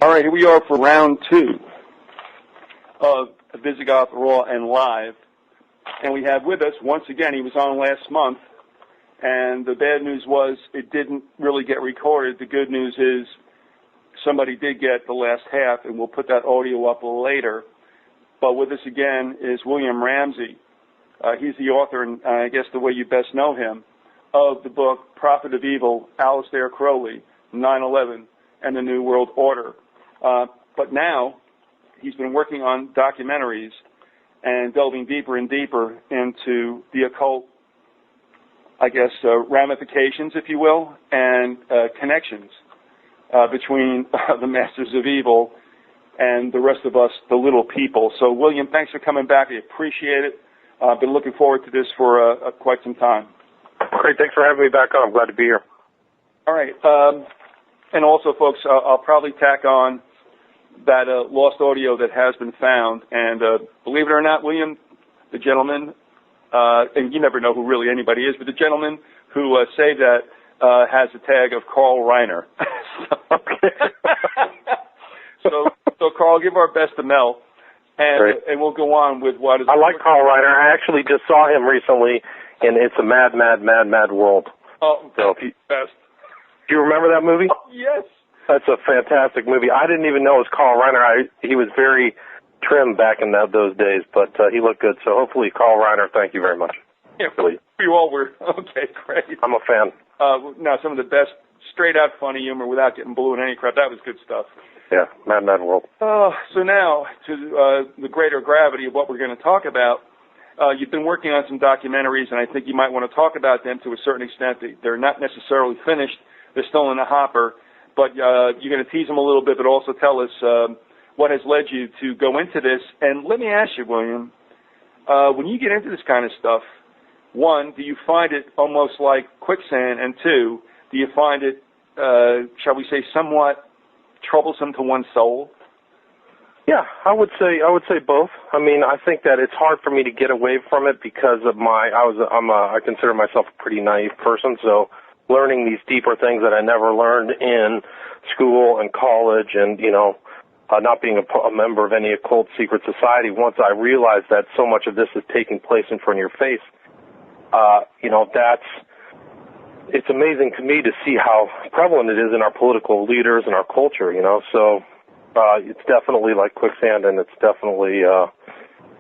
All right, here we are for round 2 of Vyzygoth Raw and Live. And we have with us, once again, he was on last month, and the bad news was it didn't really get recorded. The good news is somebody did get the last half, and we'll put that audio up later. But with us again is William Ramsey. He's the author, and I guess the way you best know him, of the book Prophet of Evil, Aleister Crowley, 9/11, and the New World Order. But now he's been working on documentaries and delving deeper and deeper into the occult, I guess, ramifications, if you will, and connections between the masters of evil and the rest of us, the little people. So, William, thanks for coming back. I appreciate it. I've been looking forward to this for quite some time. Great. Thanks for having me back on. I'm glad to be here. All right. And also, folks, I'll probably tack on that lost audio that has been found. And believe it or not, William, the gentleman, and you never know who really anybody is, but the gentleman who saved that has a tag of Carl Reiner. So, Carl, give our best to Mel, and we'll go on with what is... I like Carl Reiner. I actually just saw him recently, and it's a mad, mad, mad, mad world. Oh, so best. Do you remember that movie? Oh, yes. That's a fantastic movie. I didn't even know it was Carl Reiner. He was very trim back in those days, but he looked good. So hopefully, Carl Reiner, thank you very much. Yeah, we all were. Okay, great. I'm a fan. Now, some of the best straight-out funny humor without getting blue in any crap. That was good stuff. Yeah, mad, mad world. So now, to the greater gravity of what we're going to talk about, you've been working on some documentaries, and I think you might want to talk about them to a certain extent. They're not necessarily finished. They're still in the hopper. But you're going to tease them a little bit, but also tell us what has led you to go into this. And let me ask you, William, when you get into this kind of stuff, one, do you find it almost like quicksand? And two, do you find it, shall we say, somewhat troublesome to one's soul? Yeah, I would say both. I mean, I think that it's hard for me to get away from it because of I consider myself a pretty naive person, so learning these deeper things that I never learned in school and college, and not being a member of any occult secret society. Once I realized that so much of this is taking place in front of your face, it's amazing to me to see how prevalent it is in our political leaders and our culture. So it's definitely like quicksand, and it's definitely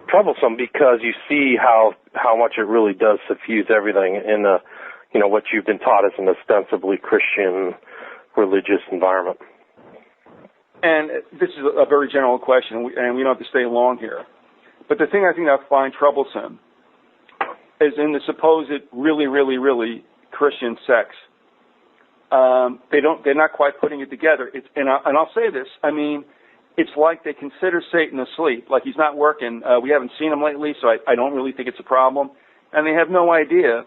troublesome because you see how much it really does suffuse everything in what you've been taught as an ostensibly Christian religious environment. And this is a very general question, and we don't have to stay long here. But the thing I think I find troublesome is in the supposed really, really, really Christian sects. They're not quite putting it together. And I'll say this, I mean, it's like they consider Satan asleep, like he's not working. We haven't seen him lately, so I don't really think it's a problem. And they have no idea.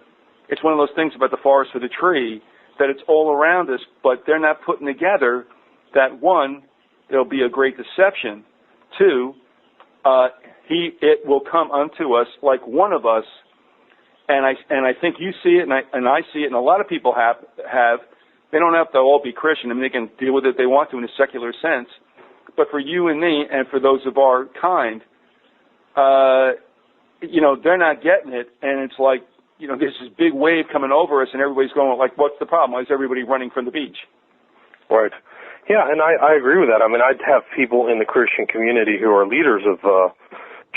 It's one of those things about the forest for the tree, that it's all around us, but they're not putting together that, one, there'll be a great deception. Two, it will come unto us like one of us. And I think you see it, and I see it, and a lot of people have. They don't have to all be Christian. I mean, they can deal with it if they want to in a secular sense. But for you and me, and for those of our kind, they're not getting it, and it's like, there's this big wave coming over us, and everybody's going like, what's the problem? Why is everybody running from the beach? Right. Yeah, and I agree with that. I mean, I'd have people in the Christian community who are leaders of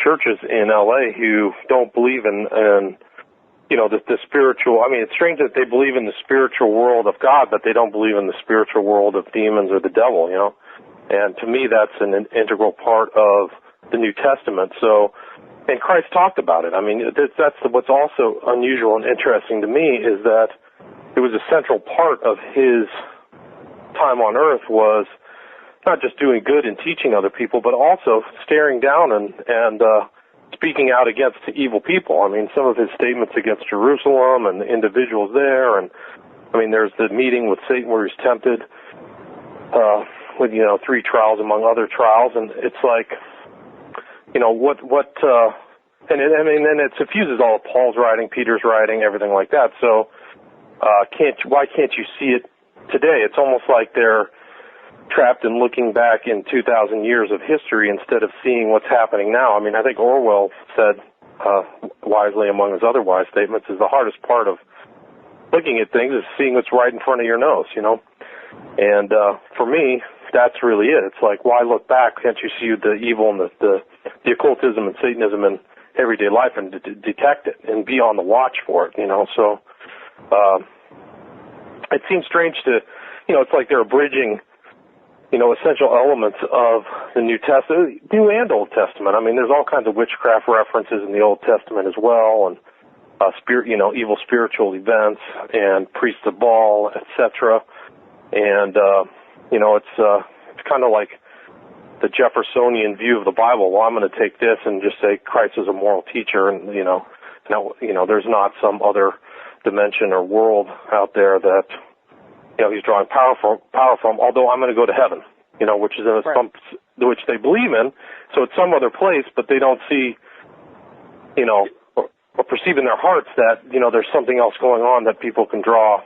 churches in L.A. who don't believe in the spiritual. I mean, it's strange that they believe in the spiritual world of God, but they don't believe in the spiritual world of demons or the devil, And to me, that's an integral part of the New Testament. So, and Christ talked about it. I mean, that's what's also unusual and interesting to me is that it was a central part of his time on earth was not just doing good and teaching other people, but also staring down and speaking out against evil people. I mean, some of his statements against Jerusalem and the individuals there, and I mean, there's the meeting with Satan where he's tempted with 3 trials among other trials, and it's like, then it suffuses all of Paul's writing, Peter's writing, everything like that. So why can't you see it today? It's almost like they're trapped in looking back in 2,000 years of history instead of seeing what's happening now. I mean, I think Orwell said wisely, among his other wise statements, is the hardest part of looking at things is seeing what's right in front of your nose, you know. And for me, that's really it. It's like, why look back? Can't you see the evil and the occultism and Satanism in everyday life and detect it and be on the watch for it, you know? So it seems strange to, you know, it's like they're abridging, you know, essential elements of the New Testament, New and Old Testament. I mean, there's all kinds of witchcraft references in the Old Testament as well, and evil spiritual events and priests of Baal, etc. And you know, it's kind of like the Jeffersonian view of the Bible. Well, I'm going to take this and just say Christ is a moral teacher, and you know, there's not some other dimension or world out there that, you know, he's drawing power from. Although I'm going to go to heaven, you know, which is which they believe in. So it's some other place, but they don't see, you know, or perceive in their hearts that, you know, there's something else going on that people can draw,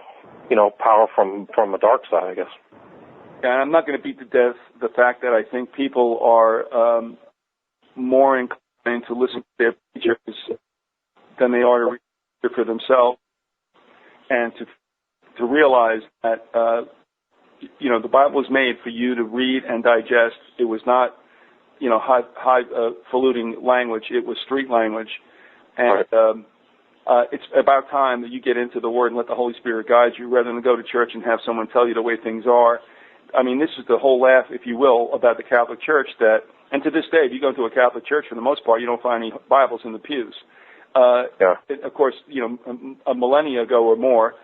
you know, power from a dark side, I guess. And I'm not going to beat to death the fact that I think people are more inclined to listen to their preachers than they are to read it for themselves, and to realize that, you know, the Bible was made for you to read and digest. It was not, you know, highfalutin language. It was street language. And it's about time that you get into the Word and let the Holy Spirit guide you rather than go to church and have someone tell you the way things are. I mean, this is the whole laugh, if you will, about the Catholic Church and to this day, if you go to a Catholic church, for the most part, you don't find any Bibles in the pews. Of course, you know, a millennia ago or more,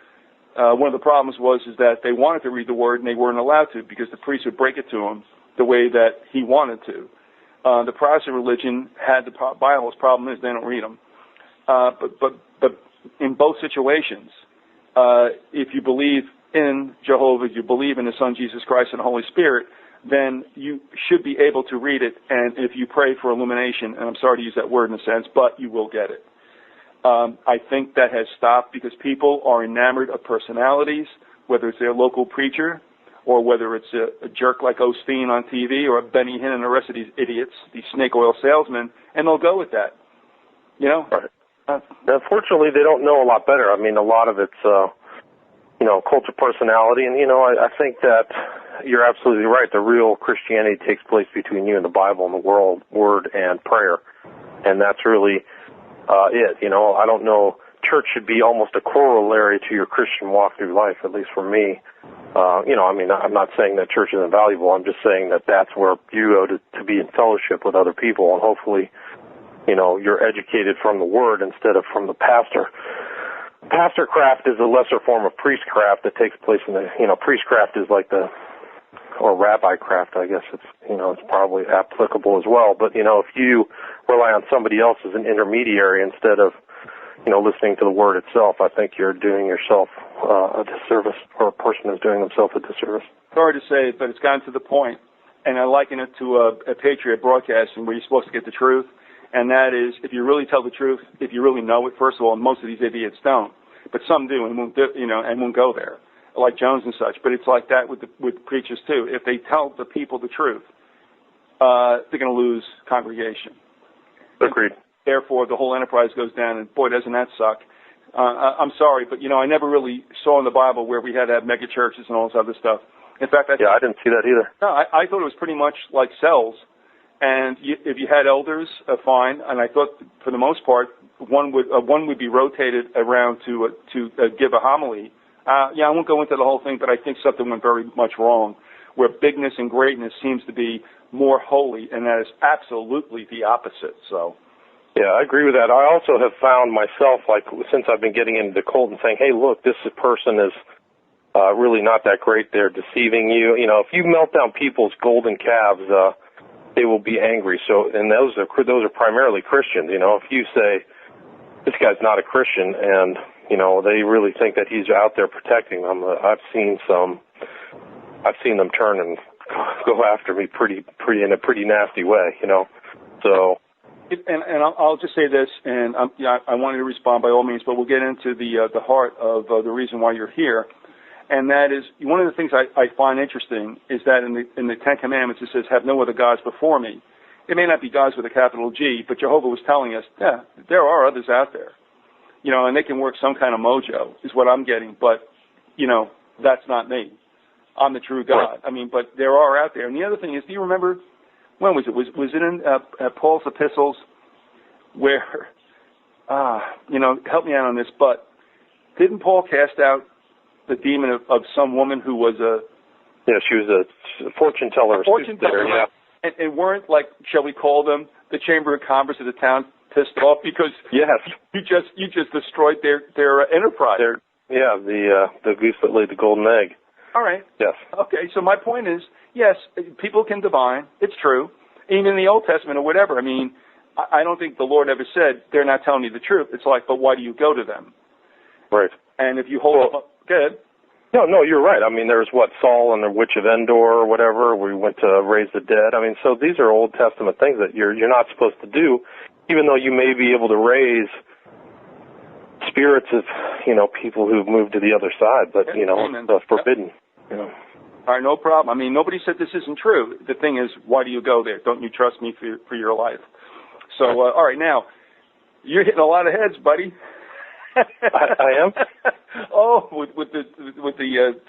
one of the problems was is that they wanted to read the Word and they weren't allowed to because the priest would break it to them the way that he wanted to. The Protestant religion had the Bibles. Problem is they don't read them. But in both situations, if you believe in Jehovah, you believe in the Son Jesus Christ and the Holy Spirit, then you should be able to read it. And if you pray for illumination, and I'm sorry to use that word in a sense, but you will get it. I think that has stopped because people are enamored of personalities, whether it's their local preacher or whether it's a jerk like Osteen on TV or Benny Hinn and the rest of these idiots, these snake oil salesmen, and they'll go with that. You know? Right. Unfortunately, they don't know a lot better. I mean, a lot of it's, you know, cult of personality. And, you know, I think that you're absolutely right. The real Christianity takes place between you and the Bible and the Word and prayer. And that's really it. You know, I don't know. Church should be almost a corollary to your Christian walk through life, at least for me. You know, I mean, I'm not saying that church is invaluable. I'm just saying that that's where you go to be in fellowship with other people, and hopefully, you know, you're educated from the Word instead of from the pastor. Pastorcraft is a lesser form of priestcraft that takes place in the, you know, priestcraft is like or rabbi-craft, I guess it's, you know, it's probably applicable as well. But, you know, if you rely on somebody else as an intermediary instead of, you know, listening to the Word itself, I think you're doing yourself a disservice, or a person is doing themselves a disservice. Sorry to say it, but it's gotten to the point, and I liken it to a Patriot broadcasting where you're supposed to get the truth, and that is, if you really tell the truth, if you really know it, first of all, and most of these idiots don't, but some do and won't, you know, and won't go there, like Jones and such. But it's like that with preachers too. If they tell the people the truth, they're going to lose congregation. Agreed. Therefore, the whole enterprise goes down, and boy, doesn't that suck. I'm sorry, but, you know, I never really saw in the Bible where we had to have mega churches and all this other stuff. In fact, I didn't see that either. No, I thought it was pretty much like cells, and if you had elders, fine. And I thought, for the most part, one would be rotated around to give a homily. I won't go into the whole thing, but I think something went very much wrong, where bigness and greatness seems to be more holy, and that is absolutely the opposite. So. Yeah, I agree with that. I also have found myself, like, since I've been getting into the cult and saying, hey, look, this person is really not that great. They're deceiving you. You know, if you melt down people's golden calves, they will be angry. So, and those are primarily Christians. You know, if you say, this guy's not a Christian, and, you know, they really think that he's out there protecting them, I've seen them turn and go after me in a pretty nasty way, you know. So. And I'll just say this, and I wanted to respond by all means, but we'll get into the heart of the reason why you're here. And that is, one of the things I find interesting is that in the Ten Commandments it says, have no other gods before me. It may not be gods with a capital G, but Jehovah was telling us, yeah, there are others out there. You know, and they can work some kind of mojo, is what I'm getting. But, you know, that's not me. I'm the true God. I mean, but there are out there. And the other thing is, do you remember, when was it? Was it in Paul's epistles where, you know, help me out on this, but didn't Paul cast out the demon of some woman who was a... Yeah, she was a fortune teller. A fortune teller, yeah. And weren't, like, shall we call them, the Chamber of Commerce of the town pissed off because yes, you just destroyed their enterprise. The goose that laid the golden egg. All right. Yes. Okay, so my point is, yes, people can divine. It's true. Even in the Old Testament or whatever. I mean, I don't think the Lord ever said, they're not telling me the truth. It's like, but why do you go to them? Right. And if you hold up, good. No, you're right. I mean, there's Saul and the Witch of Endor or whatever. We went to raise the dead. I mean, so these are Old Testament things that you're not supposed to do, even though you may be able to raise spirits of, you know, people who've moved to the other side, but, you know, it's forbidden. You know. All right, no problem. I mean, nobody said this isn't true. The thing is, why do you go there? Don't you trust me for your life? So, all right, now, you're hitting a lot of heads, buddy. I am? Oh, with the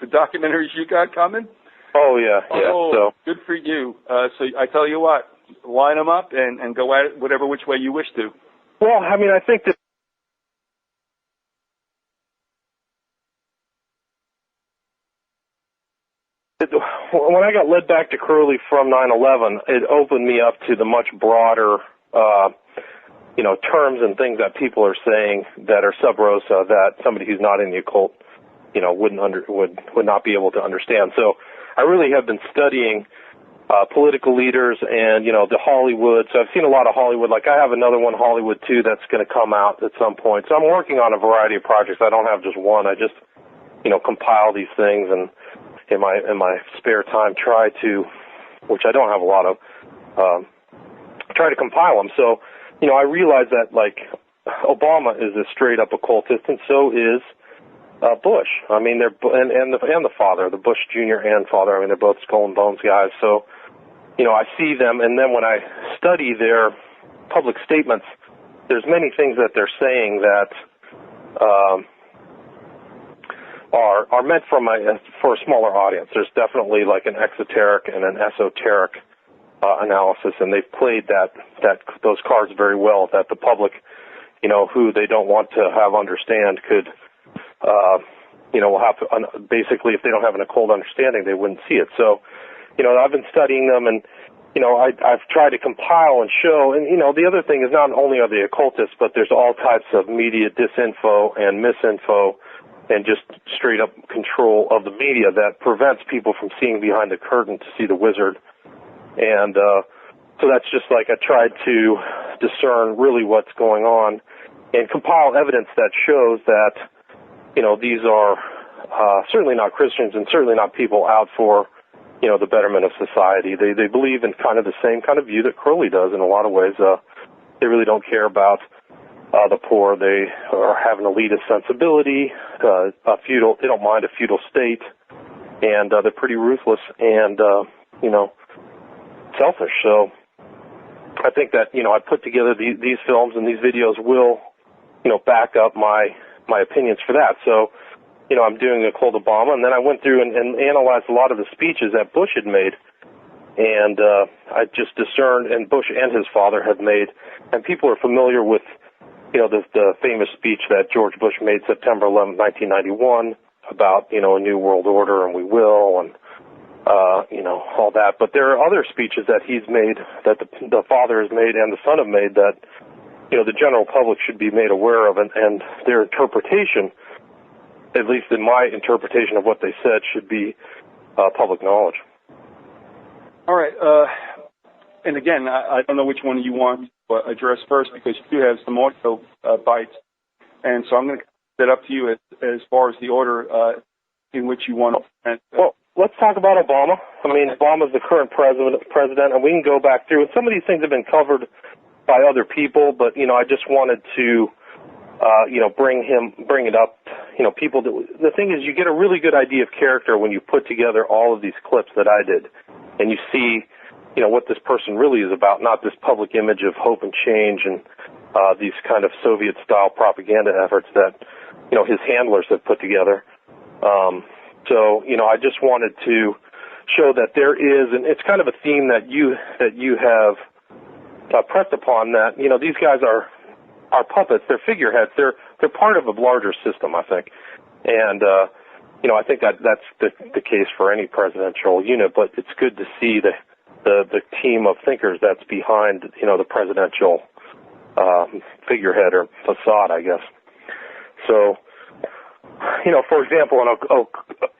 documentaries you got coming? Oh, yeah. Oh, so good for you. So I tell you what, line them up and go at it whatever which way you wish to. Well, I mean, I think that when I got led back to Curly from 9/11, it opened me up to the much broader, you know, terms and things that people are saying that are sub rosa that somebody who's not in the occult, you know, would not be able to understand. So I really have been studying political leaders and, you know, the Hollywood. So I've seen a lot of Hollywood. Like I have another one, Hollywood 2, that's going to come out at some point. So I'm working on a variety of projects. I don't have just one. I just, you know, compile these things and in my spare time try to, which I don't have a lot of, try to compile them. So, you know, I realize that, like, Obama is a straight-up occultist, and so is Bush. I mean, they're and the father, the Bush Jr. and father. I mean, they're both skull and bones guys. So, you know, I see them, and then when I study their public statements, there's many things that they're saying that are meant for a smaller audience. There's definitely like an exoteric and an esoteric analysis, and they've played those cards very well. That the public, you know, who they don't want to have understand could, you know, will have to basically, if they don't have an occult understanding, they wouldn't see it. So, you know, I've been studying them, and you know, I've tried to compile and show. And you know, the other thing is not only are they occultists, but there's all types of media disinfo and misinfo, and just straight up control of the media that prevents people from seeing behind the curtain to see the wizard. And so that's just like I tried to discern really what's going on and compile evidence that shows that, you know, these are certainly not Christians and certainly not people out for, you know, the betterment of society. They believe in kind of the same kind of view that Crowley does in a lot of ways. They really don't care about the poor. They have an elitist sensibility, they don't mind a feudal state, and they're pretty ruthless and, you know, selfish. So I think that, you know, I put together these films and these videos will, you know, back up my opinions for that. So, you know, I'm doing Occult Obama, and then I went through and analyzed a lot of the speeches that Bush had made, and I just discerned, and Bush and his father had made, and people are familiar with, you know, the famous speech that George Bush made September 11, 1991 about, you know, a new world order and we will, and you know, all that. But there are other speeches that he's made, that the father has made and the son have made, that, you know, the general public should be made aware of, and their interpretation, at least in my interpretation of what they said, should be public knowledge. All right. And again, I don't know which one you want to address first, because you do have some audio bites, and so I'm going to set up to you as far as the order in which you want to. Well, let's talk about Obama. I mean, Obama's the current president, and we can go back through. And some of these things have been covered by other people, but, you know, I just wanted to bring it up. People. The thing is, you get a really good idea of character when you put together all of these clips that I did, and you see, what this person really is about, not this public image of hope and change and these kind of Soviet-style propaganda efforts that, his handlers have put together. I just wanted to show that there is, and it's kind of a theme that you have pressed upon, that these guys are puppets, they're figureheads, they're part of a larger system, I think, and I think that's the case for any presidential unit. But it's good to see the team of thinkers that's behind the presidential figurehead or facade, I guess. So. For example, in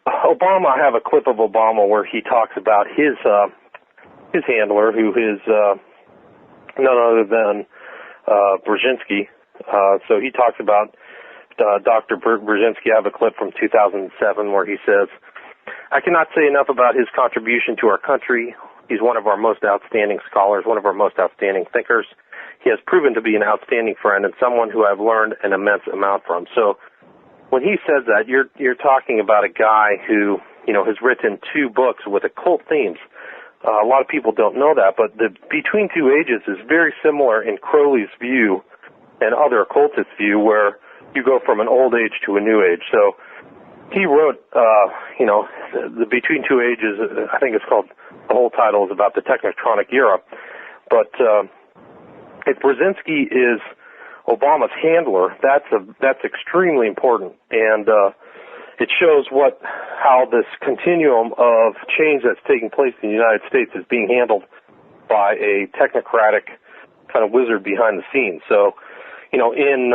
Obama, I have a clip of Obama where he talks about his handler, who is none other than Brzezinski. So he talks about Dr. Brzezinski. I have a clip from 2007 where he says, "I cannot say enough about his contribution to our country. He's one of our most outstanding scholars, one of our most outstanding thinkers. He has proven to be an outstanding friend and someone who I've learned an immense amount from." So when he says that, you're talking about a guy who, has written 2 books with occult themes. A lot of people don't know that, but the Between Two Ages is very similar in Crowley's view and other occultists' view, where you go from an old age to a new age. So he wrote, the Between Two Ages, I think it's called, the whole title is about the technotronic era. But if Brzezinski is Obama's handler, that's extremely important, and it shows how this continuum of change that's taking place in the United States is being handled by a technocratic kind of wizard behind the scenes. So, in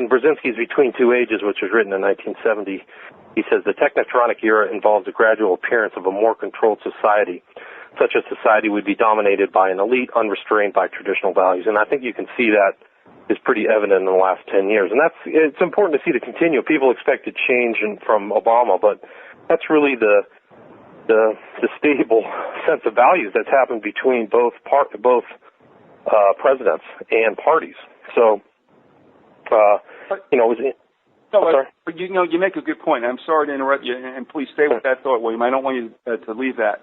Brzezinski's Between Two Ages, which was written in 1970, he says the technotronic era involves a gradual appearance of a more controlled society. Such a society would be dominated by an elite, unrestrained by traditional values. And I think you can see that is pretty evident in the last 10 years. And it's important to see the continue. People expected change from Obama, but that's really the stable sense of values that's happened between both presidents and parties. So, but you make a good point. I'm sorry to interrupt you, and please stay with that thought, William. I don't want you to leave that.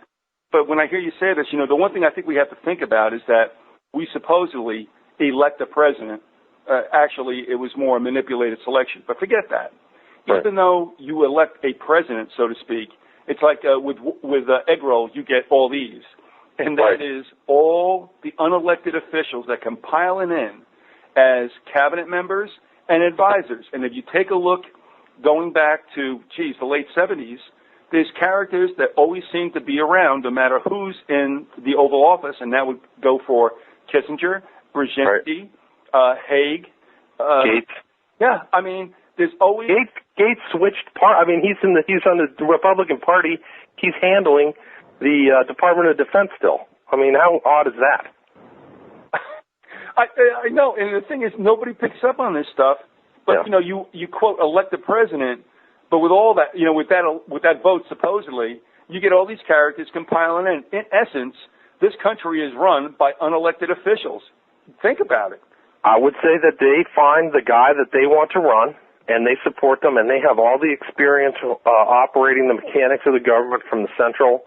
But when I hear you say this, the one thing I think we have to think about is that we supposedly elect a president. Actually, it was more a manipulated selection. But forget that. Right. Even though you elect a president, so to speak, it's like with egg rolls, you get all these. And that is all the unelected officials that come piling in as cabinet members and advisors. And if you take a look going back to, the late 70s, there's characters that always seem to be around no matter who's in the Oval Office, and that would go for Kissinger, Brzezinski, Haig, Gates. Yeah, I mean, there's always Gates switched he's on the Republican Party. He's handling the Department of Defense still. I mean, how odd is that? I know, and the thing is, nobody picks up on this stuff. But you quote elect the president, but with all that, with that vote supposedly, you get all these characters compiling in. In essence, this country is run by unelected officials. Think about it. I would say that they find the guy that they want to run, and they support them, and they have all the experience operating the mechanics of the government from the central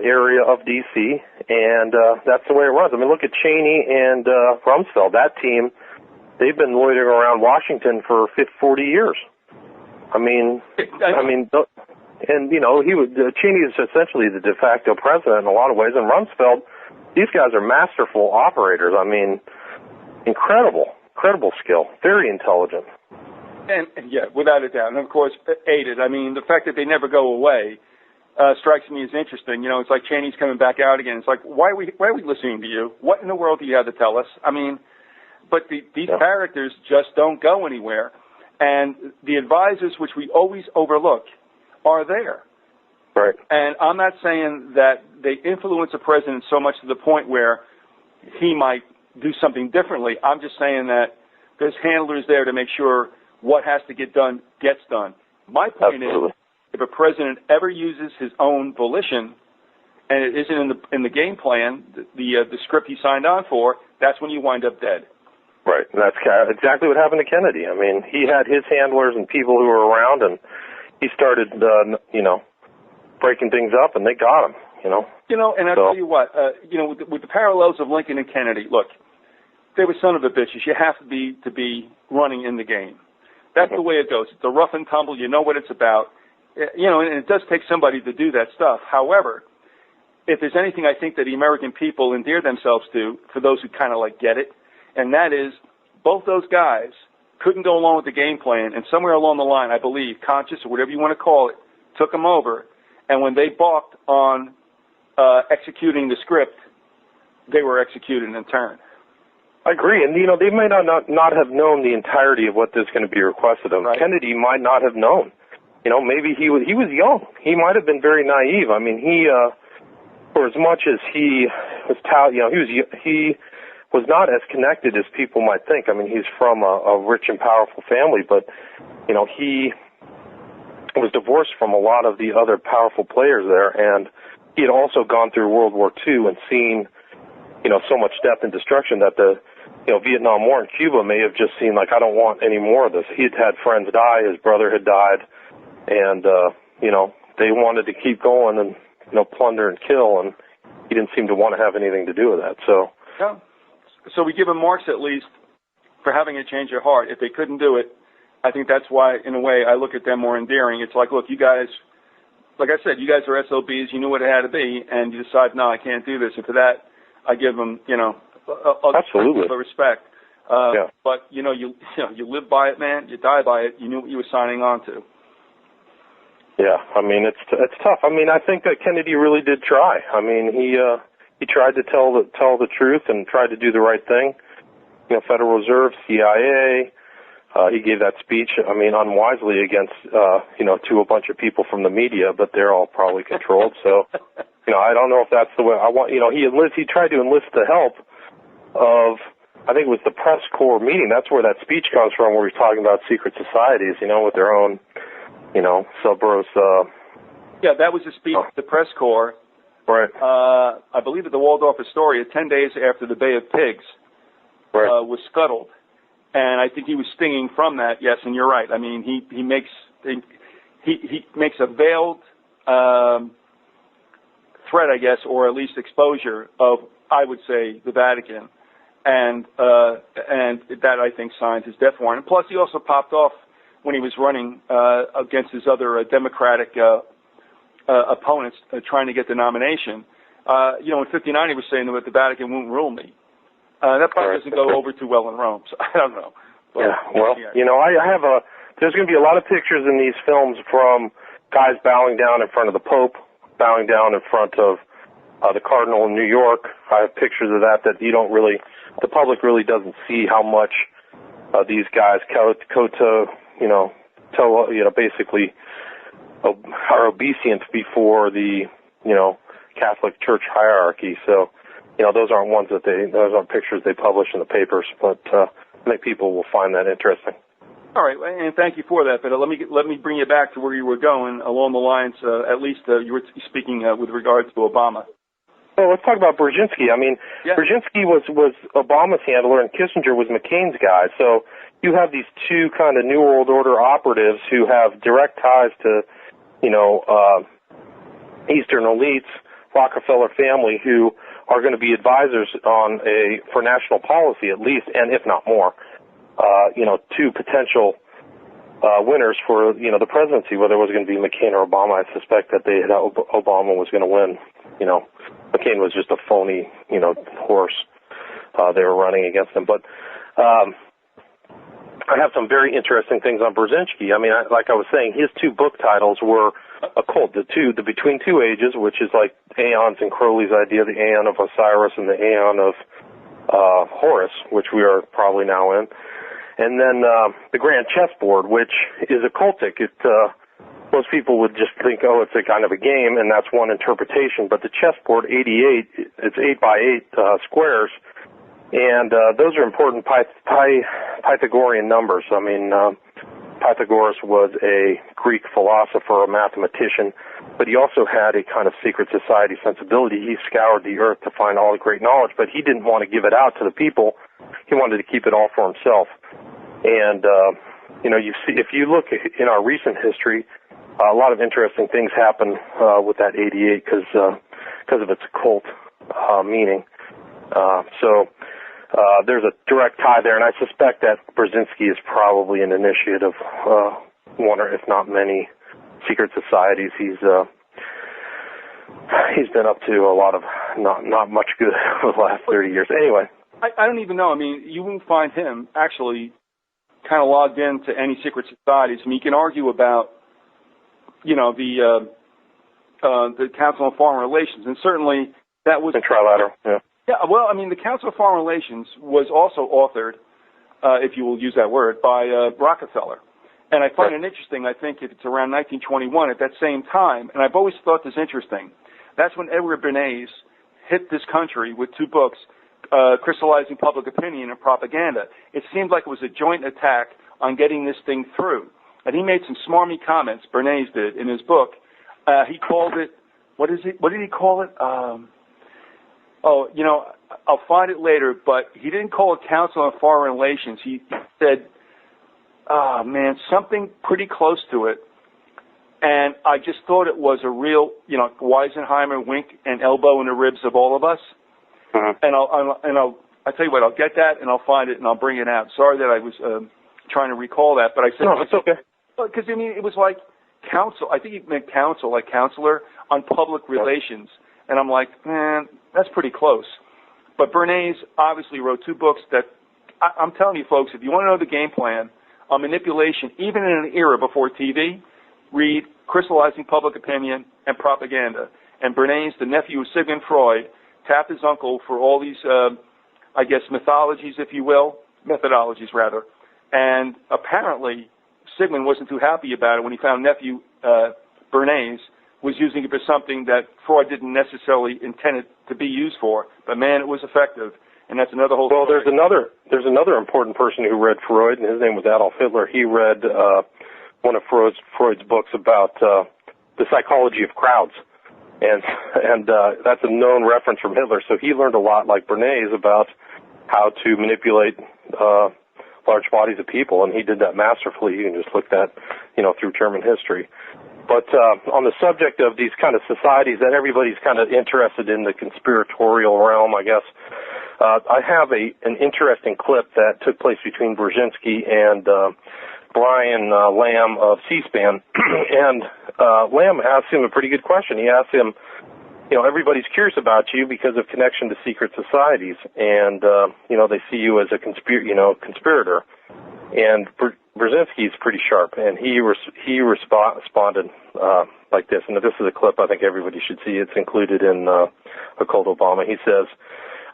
area of D.C., and that's the way it runs. I mean, look at Cheney and Rumsfeld. That team, they've been loitering around Washington for 40 years. Cheney is essentially the de facto president in a lot of ways, and Rumsfeld, these guys are masterful operators. I mean, incredible skill, very intelligent. And without a doubt. And of course, aided. I mean, the fact that they never go away strikes me as interesting. It's like Cheney's coming back out again. It's like, why are we listening to you? What in the world do you have to tell us? I mean, but these characters just don't go anywhere. And the advisors, which we always overlook, are there. Right. And I'm not saying that they influence a president so much to the point where he might do something differently. I'm just saying that there's handlers there to make sure what has to get done gets done. My point is, if a president ever uses his own volition and it isn't in the game plan, the script he signed on for, that's when you wind up dead. Right. And that's exactly what happened to Kennedy. I mean, he had his handlers and people who were around, and he started, breaking things up, and they got him, And I'll tell you what, with the parallels of Lincoln and Kennedy, look, they were son of a bitches. You have to be running in the game. That's the way it goes. It's a rough and tumble. You know what it's about. And it does take somebody to do that stuff. However, if there's anything I think that the American people endear themselves to, for those who kind of get it, and that is both those guys couldn't go along with the game plan, and somewhere along the line, I believe, conscious or whatever you want to call it, took them over. And when they balked on executing the script, they were executed in turn. I agree, and they may not have known the entirety of what is going to be requested of him. Right. Kennedy might not have known. Maybe he was young. He might have been very naive. I mean, he for as much as he was he was not as connected as people might think. I mean, he's from a rich and powerful family, but he was divorced from a lot of the other powerful players there, and he had also gone through World War II and seen so much death and destruction that the Vietnam War in Cuba may have just seen I don't want any more of this. He'd had friends die, his brother had died, and they wanted to keep going and plunder and kill, and he didn't seem to want to have anything to do with that. So yeah. So we give him marks at least for having a change of heart. If they couldn't do it, I think that's why, in a way, I look at them more endearing. It's like, look, you guys, like I said, you guys are SOBs. You knew what it had to be, and you decide, no, I can't do this. And for that, I give them, absolutely respect. Yeah. But you live by it, man. You die by it. You knew what you were signing on to. Yeah, I mean it's tough. I mean, I think that Kennedy really did try. I mean, he tried to tell the truth and tried to do the right thing. Federal Reserve, CIA. He gave that speech. I mean, unwisely against to a bunch of people from the media, but they're all probably controlled. So, I don't know if that's the way I want. He tried to enlist the help of, I think it was the press corps meeting. That's where that speech comes from, where he's talking about secret societies, with their own, Subros. Yeah, that was a speech at the press corps. Right. I believe at the Waldorf Astoria, 10 days after the Bay of Pigs was scuttled. And I think he was stinging from that. Yes, and you're right. I mean, he makes a veiled threat, I guess, or at least exposure of, I would say, the Vatican, and that I think signs his death warrant. And plus, he also popped off when he was running against his other Democratic opponents trying to get the nomination. In '59 he was saying that the Vatican won't rule me. That probably doesn't go over too well in Rome, so I don't know. But, yeah, well, I have there's going to be a lot of pictures in these films from guys bowing down in front of the Pope, bowing down in front of the Cardinal in New York. I have pictures of that the public really doesn't see how much these guys basically are obeisant before the, Catholic Church hierarchy. So, those aren't pictures they publish in the papers, but I think people will find that interesting. All right, and thank you for that. But let me bring you back to where you were going along the lines. At least you were speaking with regard to Obama. Well, let's talk about Brzezinski. I mean, yeah. Brzezinski was Obama's handler, and Kissinger was McCain's guy. So you have these two kind of New World Order operatives who have direct ties to, Eastern elites, Rockefeller family, who are going to be advisors for national policy at least, and if not more, two potential winners for the presidency, whether it was going to be McCain or Obama. I suspect that Obama was going to win. McCain was just a phony, horse. They were running against him. But I have some very interesting things on Brzezinski. I mean, like I was saying, his two book titles were Occult, the Between Two Ages, which is like Aeons and Crowley's idea, the Aeon of Osiris and the Aeon of Horus, which we are probably now in. And then the Grand Chessboard, which is occultic. Most people would just think, it's a kind of a game, and that's one interpretation. But the chessboard, 88, it's 8 by 8 squares, and those are important Pythagorean numbers. I mean, Pythagoras was a Greek philosopher, a mathematician, but he also had a kind of secret society sensibility. He scoured the earth to find all the great knowledge, but he didn't want to give it out to the people. He wanted to keep it all for himself. And, you see, if you look in our recent history, a lot of interesting things happen with that 88 because of its occult meaning. So there's a direct tie there, and I suspect that Brzezinski is probably an initiate of one or if not many secret societies. He's been up to a lot of not much good over the last 30 years. Anyway, I don't even know. I mean, you won't find him actually kind of logged into any secret societies. I mean, you can argue about, the Council on Foreign Relations, and certainly that was... The trilateral, yeah. Yeah, well, I mean, the Council of Foreign Relations was also authored, if you will use that word, by Rockefeller. And I find it interesting, I think it's around 1921, at that same time, and I've always thought this interesting, that's when Edward Bernays hit this country with two books, Crystallizing Public Opinion and Propaganda. It seemed like it was a joint attack on getting this thing through. And he made some smarmy comments, Bernays did, in his book. He called it, what did he call it? I'll find it later, but he didn't call it Council on Foreign Relations. He said, something pretty close to it. And I just thought it was a real, Weisenheimer wink and elbow in the ribs of all of us. Uh-huh. And I'll tell you what, I'll get that and I'll find it and I'll bring it out. Sorry that I was trying to recall that, but I said... No, it's okay. Because, it was like counsel. I think he meant counsel, like counselor on public relations. And I'm like, man, that's pretty close. But Bernays obviously wrote two books that, I'm telling you folks, if you want to know the game plan on manipulation, even in an era before TV, read Crystallizing Public Opinion and Propaganda. And Bernays, the nephew of Sigmund Freud, tapped his uncle for all these, methodologies, if you will, methodologies rather. And apparently Sigmund wasn't too happy about it when he found nephew Bernays was using it for something that Freud didn't necessarily intend it to be used for. But man, it was effective, and that's another whole. Well, story. there's another important person who read Freud, and his name was Adolf Hitler. He read one of Freud's books about the psychology of crowds, and that's a known reference from Hitler. So he learned a lot, like Bernays, about how to manipulate large bodies of people, and he did that masterfully. You can just look that, through German history. But on the subject of these kind of societies that everybody's kind of interested in, the conspiratorial realm, I guess, I have an interesting clip that took place between Brzezinski and Brian Lamb of C-SPAN. And Lamb asked him a pretty good question. He asked him, everybody's curious about you because of connection to secret societies, and, they see you as a conspirator. And Brzezinski is pretty sharp, and he responded like this, and this is a clip I think everybody should see. It's included in Occult Obama. He says,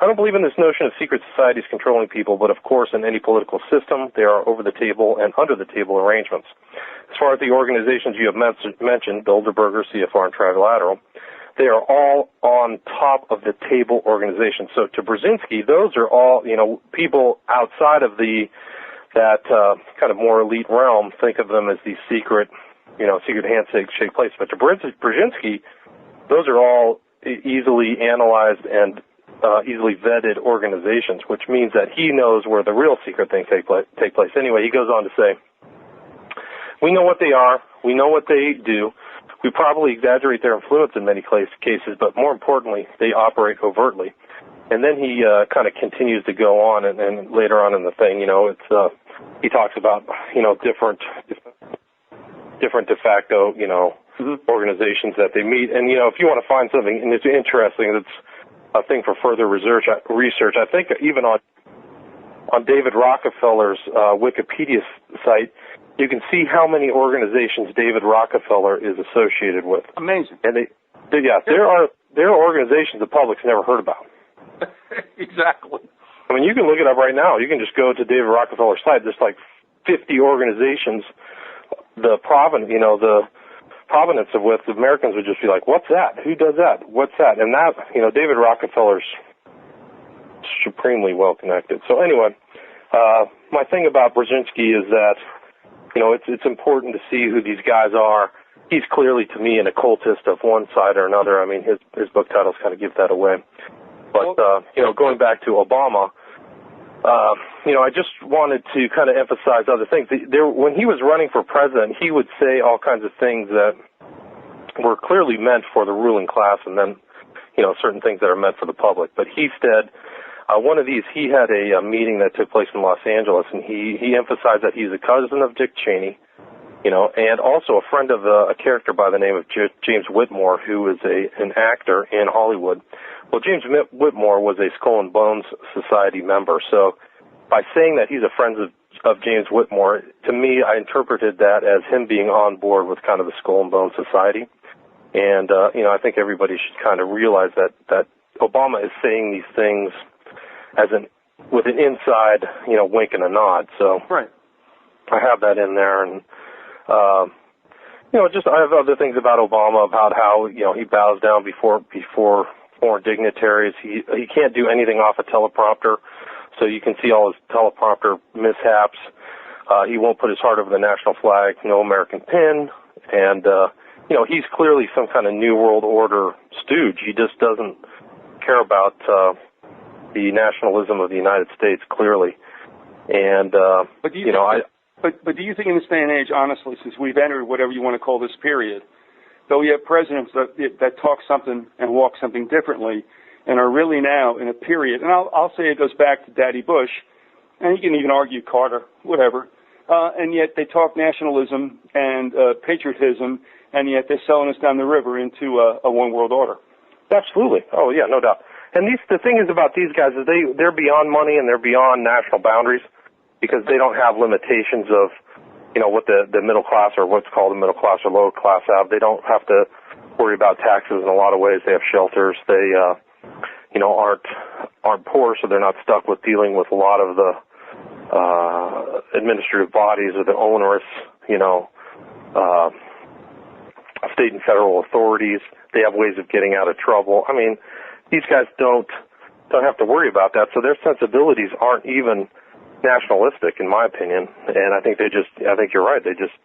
I don't believe in this notion of secret societies controlling people, but of course in any political system there are over-the-table and under-the-table arrangements. As far as the organizations you have mentioned, Bilderberger, CFR, and Trilateral, they are all on top of the table organizations. So to Brzezinski, those are all, people outside of that kind of more elite realm. Think of them as these secret handshake places. But to Brzezinski, those are all easily analyzed and easily vetted organizations, which means that he knows where the real secret things take place. Anyway, he goes on to say, we know what they are. We know what they do. We probably exaggerate their influence in many cases, but more importantly, they operate overtly. And then he kind of continues to go on, and later on in the thing, he talks about, different de facto, organizations that they meet. And, if you want to find something, and it's interesting, it's a thing for further research. I think even on David Rockefeller's Wikipedia site, you can see how many organizations David Rockefeller is associated with. Amazing. And there are organizations the public's never heard about. Exactly. I mean, you can look it up right now. You can just go to David Rockefeller's site. There's like 50 organizations. The provenance of which the Americans would just be like, what's that? Who does that? What's that? And that, David Rockefeller's supremely well connected. So anyway, my thing about Brzezinski is that it's important to see who these guys are. He's clearly, to me, an occultist of one side or another. I mean, his book titles kind of give that away. But, going back to Obama, I just wanted to kind of emphasize other things. When he was running for president, he would say all kinds of things that were clearly meant for the ruling class, and then, certain things that are meant for the public. But he said, one of these, he had a meeting that took place in Los Angeles, and he emphasized that he's a cousin of Dick Cheney, and also a friend of a character by the name of James Whitmore, who is an actor in Hollywood. Well, James Whitmore was a Skull and Bones Society member, so by saying that he's a friend of James Whitmore, to me, I interpreted that as him being on board with kind of the Skull and Bones Society. And, I think everybody should kind of realize that Obama is saying these things with an inside, wink and a nod. So right. I have that in there. And, I have other things about Obama, about how, he bows down before foreign dignitaries. He can't do anything off a teleprompter. So you can see all his teleprompter mishaps. He won't put his heart over the national flag, no American pin. And, he's clearly some kind of New World Order stooge. He just doesn't care about the nationalism of the United States, clearly. And, but do you think in this day and age, honestly, since we've entered whatever you want to call this period, though we have presidents that talk something and walk something differently, and are really now in a period, and I'll say it goes back to Daddy Bush, and you can even argue Carter, whatever, and yet they talk nationalism and patriotism, and yet they're selling us down the river into a one world order. Absolutely. Oh, yeah, no doubt. And the thing is about these guys is they're beyond money and they're beyond national boundaries, because they don't have limitations of, what the middle class, or what's called the middle class or lower class have. They don't have to worry about taxes in a lot of ways. They have shelters. They, aren't poor, so they're not stuck with dealing with a lot of the administrative bodies or the onerous, state and federal authorities. They have ways of getting out of trouble. I mean, these guys don't have to worry about that, so their sensibilities aren't even nationalistic, in my opinion. And I think I think you're right. They just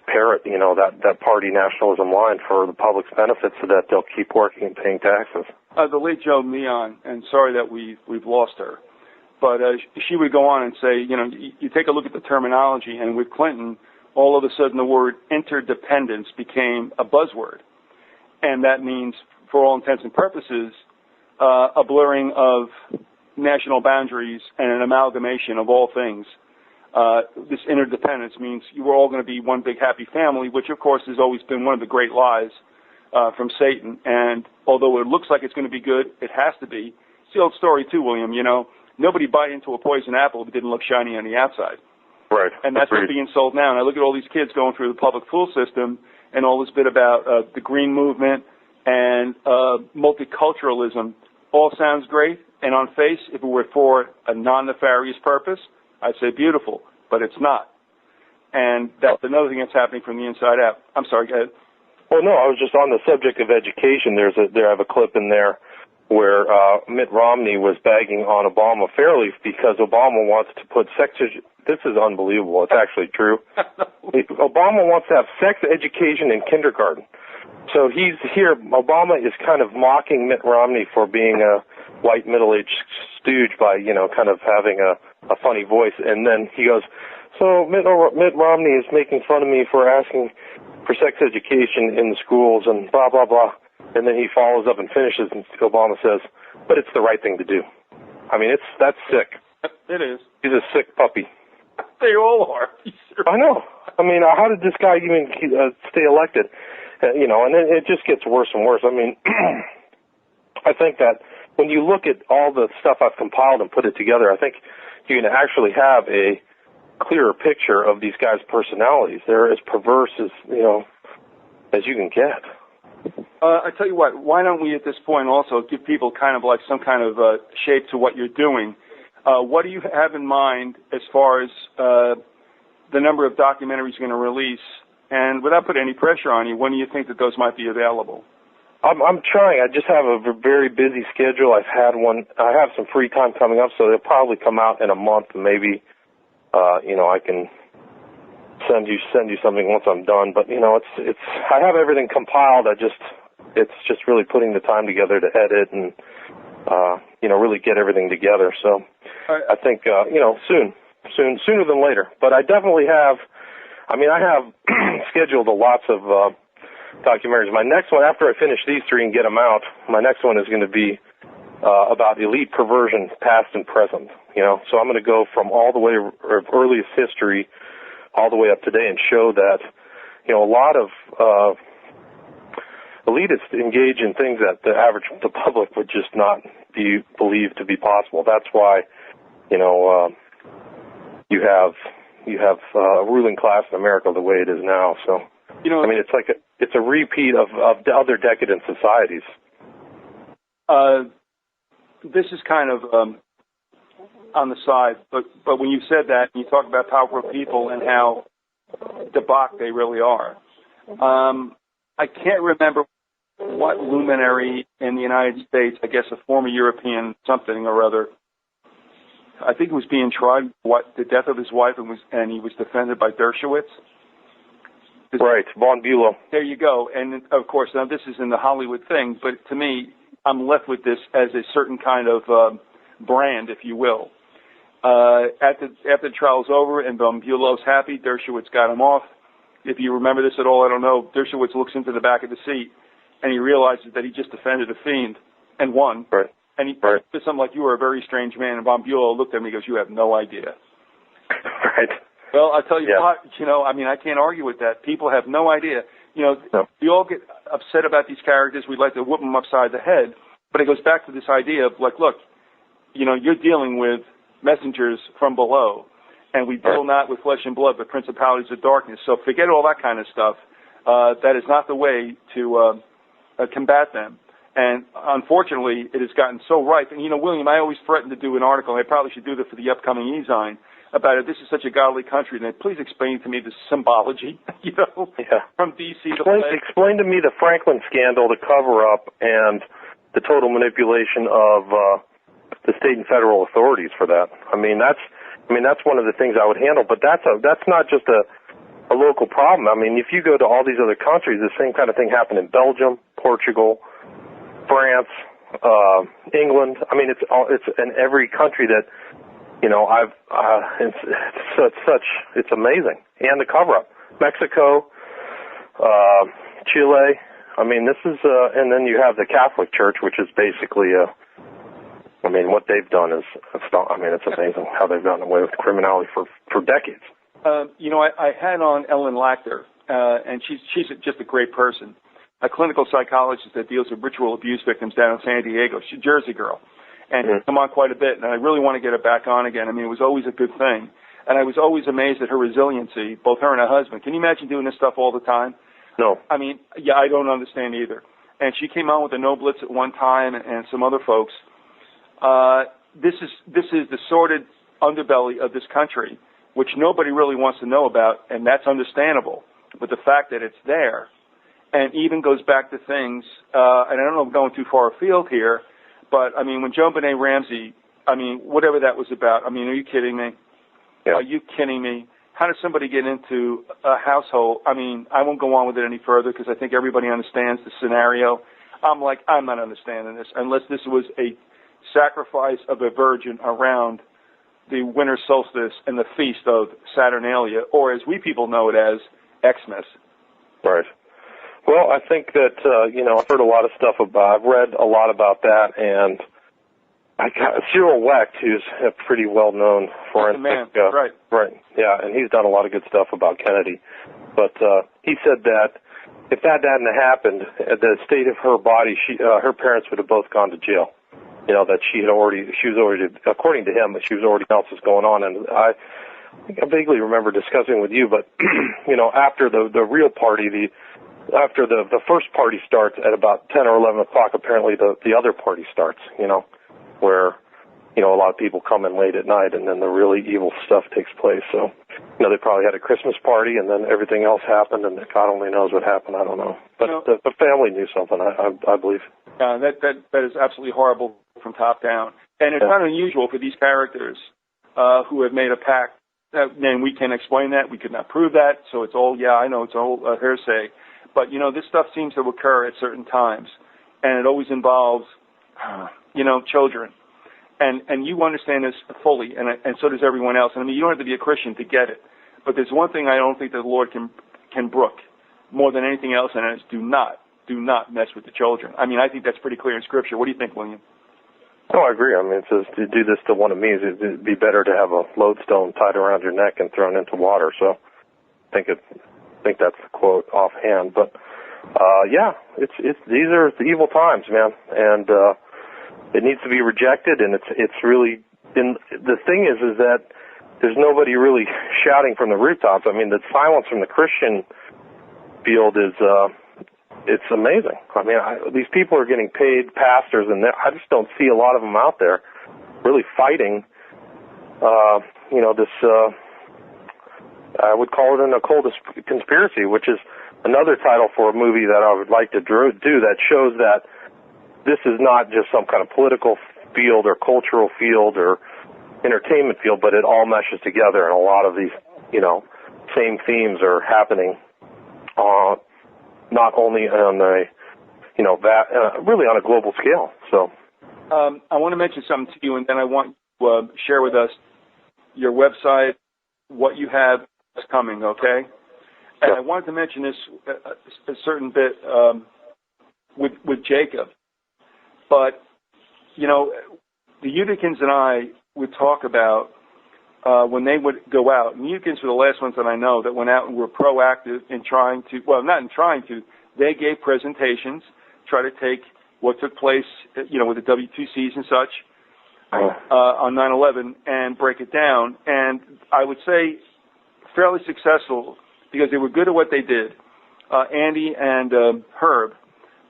parrot, that party nationalism line for the public's benefit, so that they'll keep working and paying taxes. The late Joe Meehan, and sorry that we've lost her, but she would go on and say, you take a look at the terminology, and with Clinton, all of a sudden the word interdependence became a buzzword, and that means, for all intents and purposes, a blurring of national boundaries and an amalgamation of all things. This interdependence means you were all going to be one big happy family, which of course has always been one of the great lies from Satan. And although it looks like it's going to be good, it has to be. It's the old story too, William. Nobody bite into a poison apple if it didn't look shiny on the outside. Right. And that's what's being sold now. And I look at all these kids going through the public school system and all this bit about the green movement and multiculturalism. All sounds great. And on face, if it were for a non-nefarious purpose, I'd say beautiful, but it's not. And that's another thing that's happening from the inside out. I'm sorry, go ahead. Well, no, I was just on the subject of education. I have a clip in there where Mitt Romney was bagging on Obama fairly because Obama wants to put this is unbelievable. It's actually true. Obama wants to have sex education in kindergarten. So he's here. Obama is kind of mocking Mitt Romney for being a white middle-aged stooge by, kind of having a funny voice. And then he goes, so Mitt Romney is making fun of me for asking for sex education in the schools and blah, blah, blah. And then he follows up and finishes, and Obama says, but it's the right thing to do. I mean, that's sick. It is. He's a sick puppy. They all are. I know. I mean, how did this guy even stay elected? And then it just gets worse and worse. I mean, I think that when you look at all the stuff I've compiled and put it together, I think you can actually have a clearer picture of these guys' personalities. They're as perverse as you can get. I tell you what, why don't we at this point also give people kind of like some kind of shape to what you're doing? What do you have in mind as far as the number of documentaries you're going to release? And without putting any pressure on you, when do you think that those might be available? I'm trying. I just have a very busy schedule. I have some free time coming up, so they'll probably come out in a month. Maybe, I can send you something once I'm done. But it's I have everything compiled. It's just really putting the time together to edit and really get everything together. So I think sooner than later. But I definitely have. I have scheduled lots of documentaries. My next one, after I finish these three and get them out, my next one is going to be about elite perversion, past and present. So I'm going to go from all the way earliest history all the way up today and show that a lot of elitists engage in things that the public would just not be believed to be possible. That's why you have a ruling class in America the way it is now. So it's a repeat of the other decadent societies. This is kind of on the side, but when you said that, and you talk about powerful people and how debauched they really are, I can't remember what luminary in the United States, I guess a former European something or other, I think he was being tried the death of his wife, and he was defended by Dershowitz. Right, Von Bülow. There you go. And of course, now this is in the Hollywood thing, but to me, I'm left with this as a certain kind of brand, if you will. After the trial's over and Von Bülow's happy, Dershowitz got him off. If you remember this at all, I don't know. Dershowitz looks into the back of the seat, and he realizes that he just defended a fiend and won. Right. And he said something like, "You are a very strange man." And Von Bülow looked at him and he goes, "You have no idea." Right. Well, I'll tell you what, I can't argue with that. People have no idea. No. We all get upset about these characters. We'd like to whoop them upside the head. But it goes back to this idea of, look, you're dealing with messengers from below, and we deal not with flesh and blood, but principalities of darkness. So forget all that kind of stuff. That is not the way to combat them. And unfortunately, it has gotten so ripe. And, William, I always threaten to do an article, and I probably should do that for the upcoming e-zine, about it. This is such a godly country. And please explain to me the symbology, from D.C. to Explain to me the Franklin scandal, the cover-up, and the total manipulation of the state and federal authorities for that. That's one of the things I would handle. But that's not just a local problem. If you go to all these other countries, the same kind of thing happened in Belgium, Portugal, France, England. It's in every country that it's amazing. And the cover-up, Mexico, Chile. This is and then you have the Catholic Church, which is basically what they've done is it's amazing how they've gotten away with criminality for decades. I had on Ellen Lachter, and she's just a great person, a clinical psychologist that deals with ritual abuse victims down in San Diego. She's a Jersey girl. And she's come on quite a bit, and I really want to get her back on again. It was always a good thing. And I was always amazed at her resiliency, both her and her husband. Can you imagine doing this stuff all the time? No. I don't understand either. And she came on with the No Blitz at one time and some other folks. This is the sordid underbelly of this country, which nobody really wants to know about, and that's understandable. But the fact that it's there, and even goes back to things, and I don't know if I'm going too far afield here, but, when JonBenet Ramsey, whatever that was about, are you kidding me? Yeah. Are you kidding me? How does somebody get into a household? I won't go on with it any further because I think everybody understands the scenario. I'm not understanding this unless this was a sacrifice of a virgin around the winter solstice and the feast of Saturnalia, or as we people know it as, Xmas. Right. Well, I think that, I've heard a lot of stuff I've read a lot about that, and I got Cyril Wecht, who's a pretty well-known forensic. Man, right. Right, yeah, and he's done a lot of good stuff about Kennedy. But he said that if that hadn't happened, the state of her body, her parents would have both gone to jail. That she was already, according to him, she was already else was going on. And I think I vaguely remember discussing with you, but, after the real party, after the first party starts at about 10 or 11 o'clock, apparently the other party starts, where, a lot of people come in late at night and then the really evil stuff takes place. So, they probably had a Christmas party and then everything else happened and God only knows what happened. I don't know. But the family knew something, I believe. That is absolutely horrible from top down. And it's not unusual for these characters who have made a pact then we can explain that. We could not prove that. So it's all, yeah, I know, it's all hearsay. But, this stuff seems to occur at certain times. And it always involves, children. And you understand this fully, and so does everyone else. And I mean, you don't have to be a Christian to get it. But there's one thing I don't think that the Lord can brook more than anything else, and that is do not mess with the children. I mean, I think that's pretty clear in Scripture. What do you think, William? Oh, I agree. I mean, it says to do this to one of me, it'd be better to have a lodestone tied around your neck and thrown into water. So I think that's the quote offhand. But yeah, these are the evil times, man, and it needs to be rejected. And it's really been, the thing is that there's nobody really shouting from the rooftops. I mean, the silence from the Christian field is it's amazing. I mean, these people are getting paid, pastors, and I just don't see a lot of them out there really fighting, this, I would call it an occult conspiracy, which is another title for a movie that I would like to do that shows that this is not just some kind of political field or cultural field or entertainment field, but it all meshes together, and a lot of these, same themes are happening not only on a, really on a global scale. So, I want to mention something to you, and then I want you to share with us your website, what you have coming, okay? And I wanted to mention this a certain bit with Jacob, but the Eutychans and I would talk about when they would go out, and Eutychans were the last ones that I know that went out and were proactive in trying to, they gave presentations, try to take what took place, with the W2Cs and such on 9/11 and break it down. And I would say fairly successful because they were good at what they did. Andy and Herb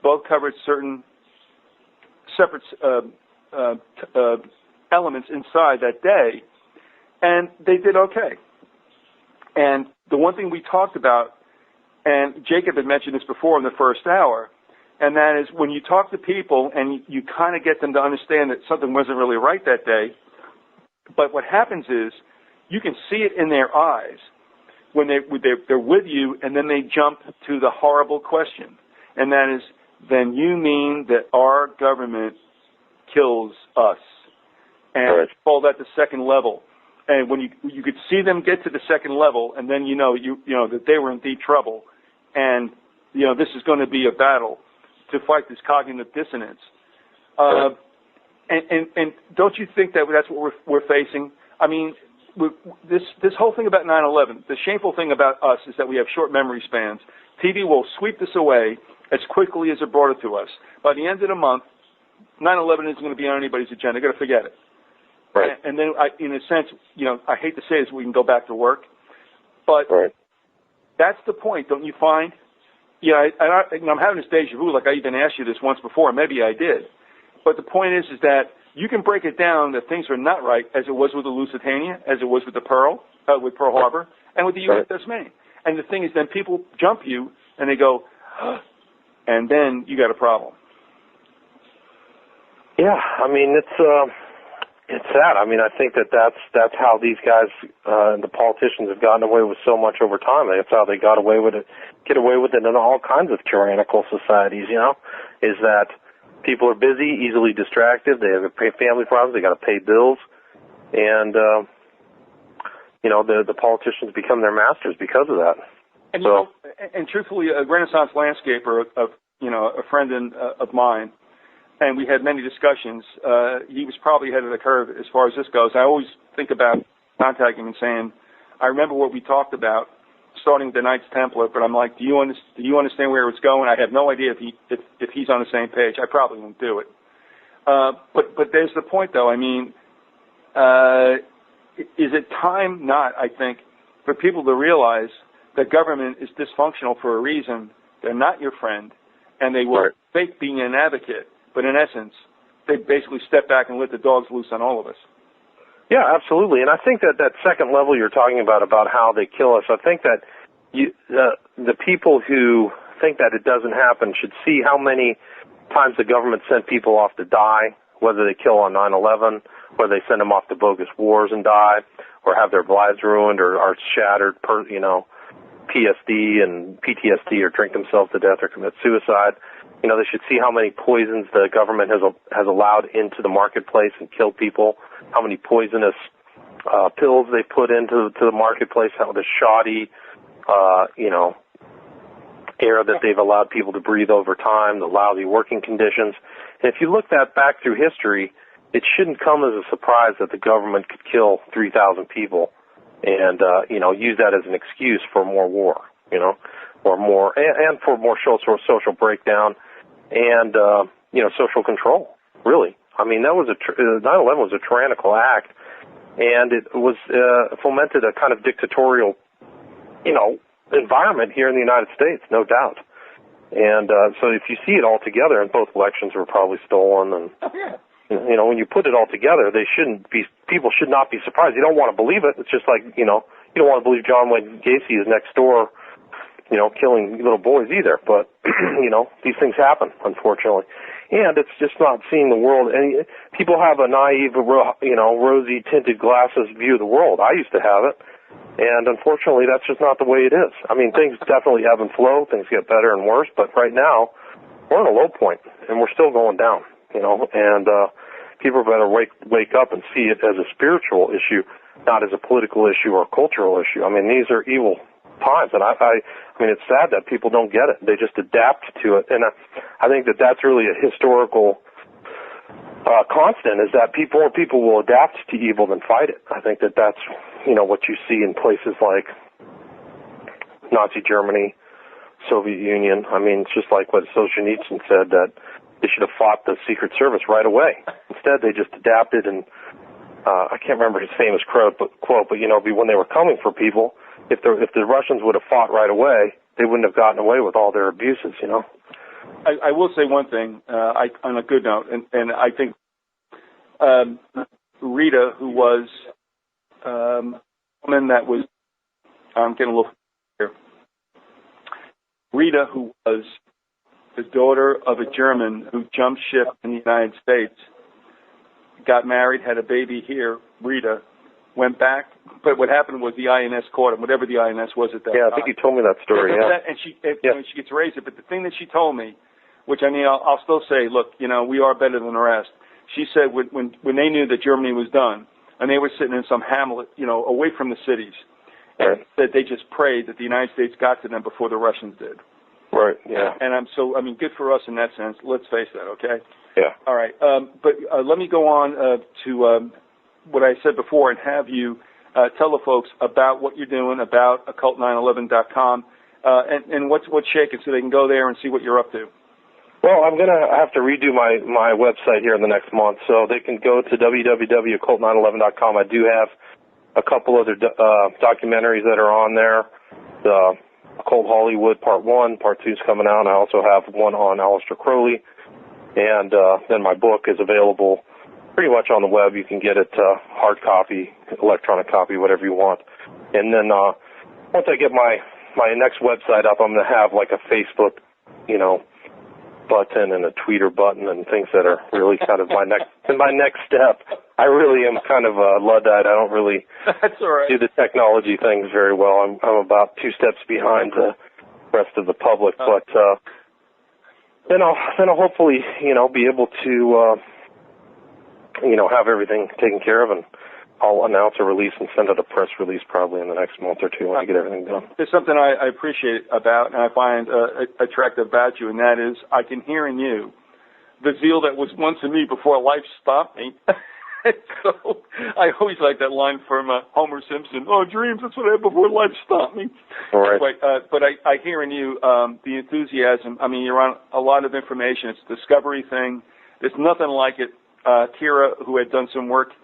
both covered certain separate elements inside that day, and they did okay. And the one thing we talked about, and Jacob had mentioned this before in the first hour, and that is when you talk to people and you kind of get them to understand that something wasn't really right that day, but what happens is you can see it in their eyes when they're with you, and then they jump to the horrible question, and that is, then you mean that our government kills us? And it's called at the second level. And when you could see them get to the second level, and then you know that they were in deep trouble, and this is going to be a battle to fight this cognitive dissonance. And don't you think that that's what we're facing? I mean, this whole thing about 9/11, the shameful thing about us is that we have short memory spans. TV will sweep this away as quickly as it brought it to us. By the end of the month, 9/11 isn't going to be on anybody's agenda. They're going to forget it. Right. And then, in a sense, I hate to say this, we can go back to work, but that's the point, don't you find? I'm having this deja vu, like I even asked you this once before, maybe I did. But the point is that you can break it down that things are not right, as it was with the Lusitania, as it was with the Pearl Harbor, and with the USS Maine. And the thing is, then people jump you, and they go, and then you got a problem. Yeah, I mean, it's sad. I mean, I think that's how these guys, the politicians, have gotten away with so much over time. That's how they get away with it in all kinds of tyrannical societies, is that people are busy, easily distracted, they have family problems, they got to pay bills, and, the politicians become their masters because of that. And, and truthfully, a Renaissance landscaper, a friend of mine, and we had many discussions. He was probably ahead of the curve as far as this goes. I always think about contacting him and saying, I remember what we talked about, starting with the Knights Templar, but I'm like, do you understand where it's going? I have no idea if he's on the same page. I probably won't do it. But there's the point, though. I mean, is it time not, I think, for people to realize that government is dysfunctional for a reason? They're not your friend, and they will fake being an advocate. But in essence, they basically step back and let the dogs loose on all of us. Yeah, absolutely. And I think that second level you're talking about how they kill us, I think that the people who think that it doesn't happen should see how many times the government sent people off to die, whether they kill on 9/11, whether they send them off to bogus wars and die, or have their lives ruined or are shattered, PSD and PTSD, or drink themselves to death or commit suicide. You know, they should see how many poisons the government has allowed into the marketplace and killed people, how many poisonous pills they put into the marketplace, how the shoddy, air that they've allowed people to breathe over time, the lousy working conditions. And if you look that back through history, it shouldn't come as a surprise that the government could kill 3,000 people and, use that as an excuse for more war, or more, and for more social breakdown and, social control, really. I mean, 9/11 was a tyrannical act, and it was, fomented a kind of dictatorial, environment here in the United States, no doubt. And, so if you see it all together, and both elections were probably stolen, and, when you put it all together, people should not be surprised. You don't want to believe it. It's just like, you don't want to believe John Wayne Gacy is next door, killing little boys either. But, these things happen, unfortunately. And it's just not seeing the world. And people have a naive, rosy tinted glasses view of the world. I used to have it. And unfortunately, that's just not the way it is. I mean, things definitely ebb and flow. Things get better and worse. But right now, we're at a low point, and we're still going down, And people better wake up and see it as a spiritual issue, not as a political issue or a cultural issue. I mean, these are evil times, and I mean, it's sad that people don't get it. They just adapt to it. And I think that that's really a historical constant, is that people will adapt to evil than fight it. I think that that's what you see in places like Nazi Germany, Soviet Union. I mean, it's just like what Solzhenitsyn said, that they should have fought the Secret Service right away. Instead, they just adapted, and I can't remember his famous quote, but when they were coming for people, if the Russians would have fought right away, they wouldn't have gotten away with all their abuses, I will say one thing, on a good note, and I think Rita, who was a woman that was, I'm getting a little here. Rita, who was the daughter of a German who jumped ship in the United States, got married, had a baby here. Rita went back, but what happened was the INS caught him, whatever the INS was at that time. Yeah, I think you told me that story. Yeah. And she gets raised. But the thing that she told me, which I'll still say, look, we are better than the rest. She said when they knew that Germany was done, and they were sitting in some hamlet, away from the cities, and that they just prayed that the United States got to them before the Russians did. Right. Yeah. And good for us in that sense. Let's face that. Okay. Yeah. All right. But let me go on to what I said before, and have you tell the folks about what you're doing, about occult911.com, and what's shaking, so they can go there and see what you're up to. Well, I'm going to have to redo my website here in the next month, so they can go to www.occult911.com. I do have a couple other documentaries that are on there. The Occult Hollywood Part 1, Part 2 is coming out, and I also have one on Aleister Crowley. And then my book is available pretty much on the web. You can get it hard copy, electronic copy, whatever you want. And then once I get my next website up, I'm going to have like a Facebook, button and a Twitter button and things that are really kind of my next step. I really am kind of a Luddite. I don't really That's all right. do the technology things very well. I'm about 2 steps behind the rest of the public, but then I'll hopefully be able to have everything taken care of, and I'll announce a release and send out a press release probably in the next month or two when I get everything done. There's something I appreciate about, and I find attractive about you, and that is I can hear in you the zeal that was once in me before life stopped me. So I always like that line from Homer Simpson, dreams, that's what I had before life stopped me. All right. But I hear in you the enthusiasm. I mean, you're on a lot of information. It's a discovery thing. There's nothing like it. Kira, who had done some work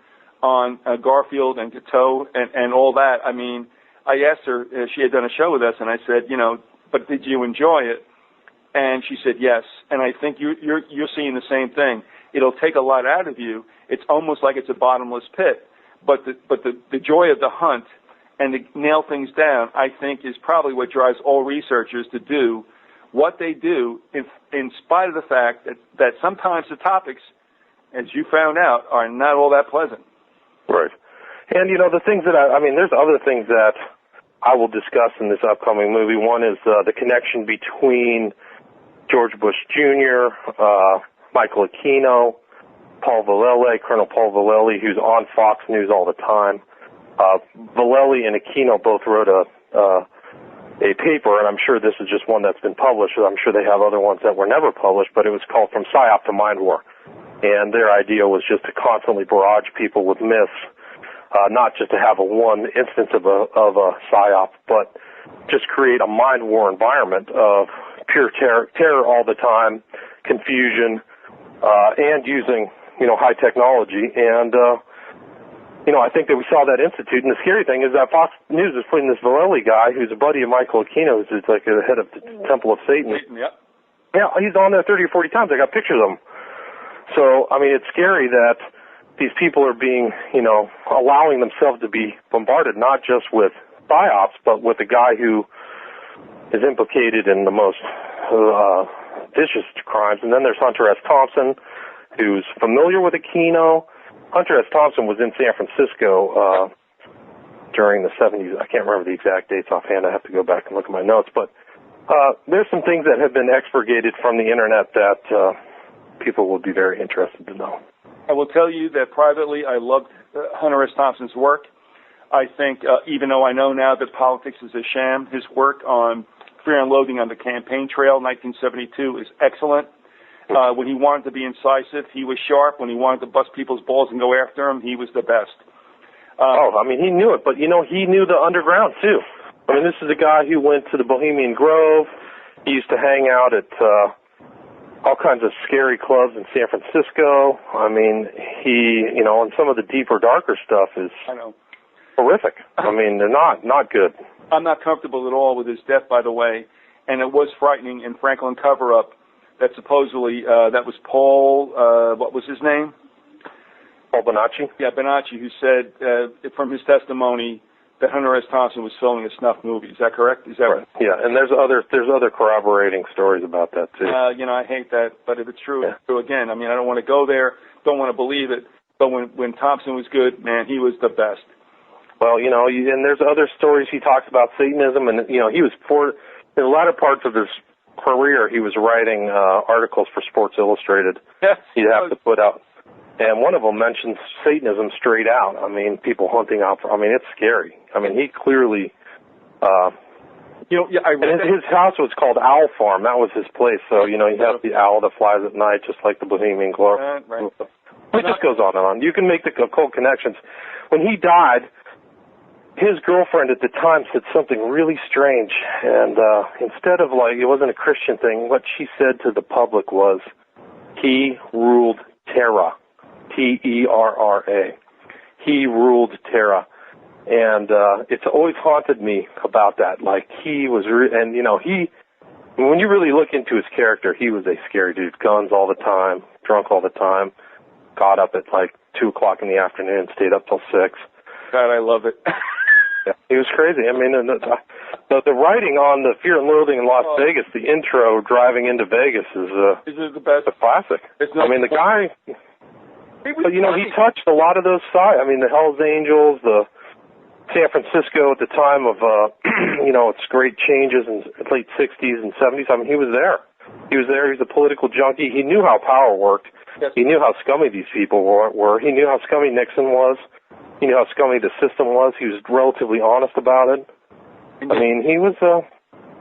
on Garfield and Gateau and all that. I mean, I asked her, she had done a show with us, and I said, but did you enjoy it? And she said yes. And I think you're seeing the same thing. It'll take a lot out of you. It's almost like it's a bottomless pit. But the joy of the hunt and to nail things down, I think, is probably what drives all researchers to do what they do, in spite of the fact that sometimes the topics, as you found out, are not all that pleasant. Right. And, the things that there's other things that I will discuss in this upcoming movie. One is the connection between George Bush Jr., Michael Aquino, Colonel Paul Vallely, who's on Fox News all the time. Vallely and Aquino both wrote a paper, and I'm sure this is just one that's been published. I'm sure they have other ones that were never published, but it was called From PSYOP to Mind War. And their idea was just to constantly barrage people with myths, not just to have one instance of a PSYOP, but just create a mind war environment of pure terror all the time, confusion, and using, high technology. And, I think that we saw that institute. And the scary thing is that Fox News is putting this Vallely guy, who's a buddy of Michael Aquino, who's like the head of the Temple of Satan. Yep. Yeah, he's on there 30 or 40 times. I got pictures of him. So, it's scary that these people are being, allowing themselves to be bombarded, not just with PSYOPs, but with a guy who is implicated in the most vicious crimes. And then there's Hunter S. Thompson, who's familiar with Aquino. Hunter S. Thompson was in San Francisco during the 70s. I can't remember the exact dates offhand. I have to go back and look at my notes. But there's some things that have been expurgated from the Internet that people will be very interested to know. I will tell you that privately I loved Hunter S. Thompson's work. I think, even though I know now that politics is a sham, his work on Fear and Loathing on the Campaign Trail, 1972, is excellent. When he wanted to be incisive, he was sharp. When he wanted to bust people's balls and go after them, he was the best. He knew it, but, he knew the underground, too. This is a guy who went to the Bohemian Grove. He used to hang out at all kinds of scary clubs in San Francisco. He, and some of the deeper, darker stuff is horrific. They're not good. I'm not comfortable at all with his death, by the way, and it was frightening. In Franklin Cover-Up, that supposedly, that was Paul, what was his name? Paul Bonacci? Yeah, Bonacci, who said from his testimony that Hunter S. Thompson was filming a snuff movie. Is that correct? Is that right? Yeah, and there's other corroborating stories about that, too. I hate that, but if it's true, it's true again. I don't want to go there, don't want to believe it, but when Thompson was good, man, he was the best. Well, and there's other stories he talks about Satanism, and, he was in the latter parts of his career, he was writing articles for Sports Illustrated. Yes. He'd have to put out, and one of them mentions Satanism straight out. People hunting out it's scary. He clearly, and his house was called Owl Farm. That was his place. So, he has the owl that flies at night, just like the Bohemian Grove. Right. It just goes on and on. You can make the occult connections. When he died, his girlfriend at the time said something really strange, and instead of it wasn't a Christian thing, what she said to the public was, he ruled Terra, Terra. He ruled Terra, and it's always haunted me about that. He was, when you really look into his character, he was a scary dude. Guns all the time, drunk all the time, got up at 2 o'clock in the afternoon, stayed up till 6. God, I love it. Yeah, he was crazy. The writing on the Fear and Loathing in Las Vegas, the intro driving into Vegas is the best. A classic. The guy, he touched a lot of those sides. The Hells Angels, the San Francisco at the time of, its great changes in the late 60s and 70s. He was there. He was there. He was a political junkie. He knew how power worked. Yes. He knew how scummy these people were. He knew how scummy Nixon was. He knew how scummy the system was. He was relatively honest about it. He was...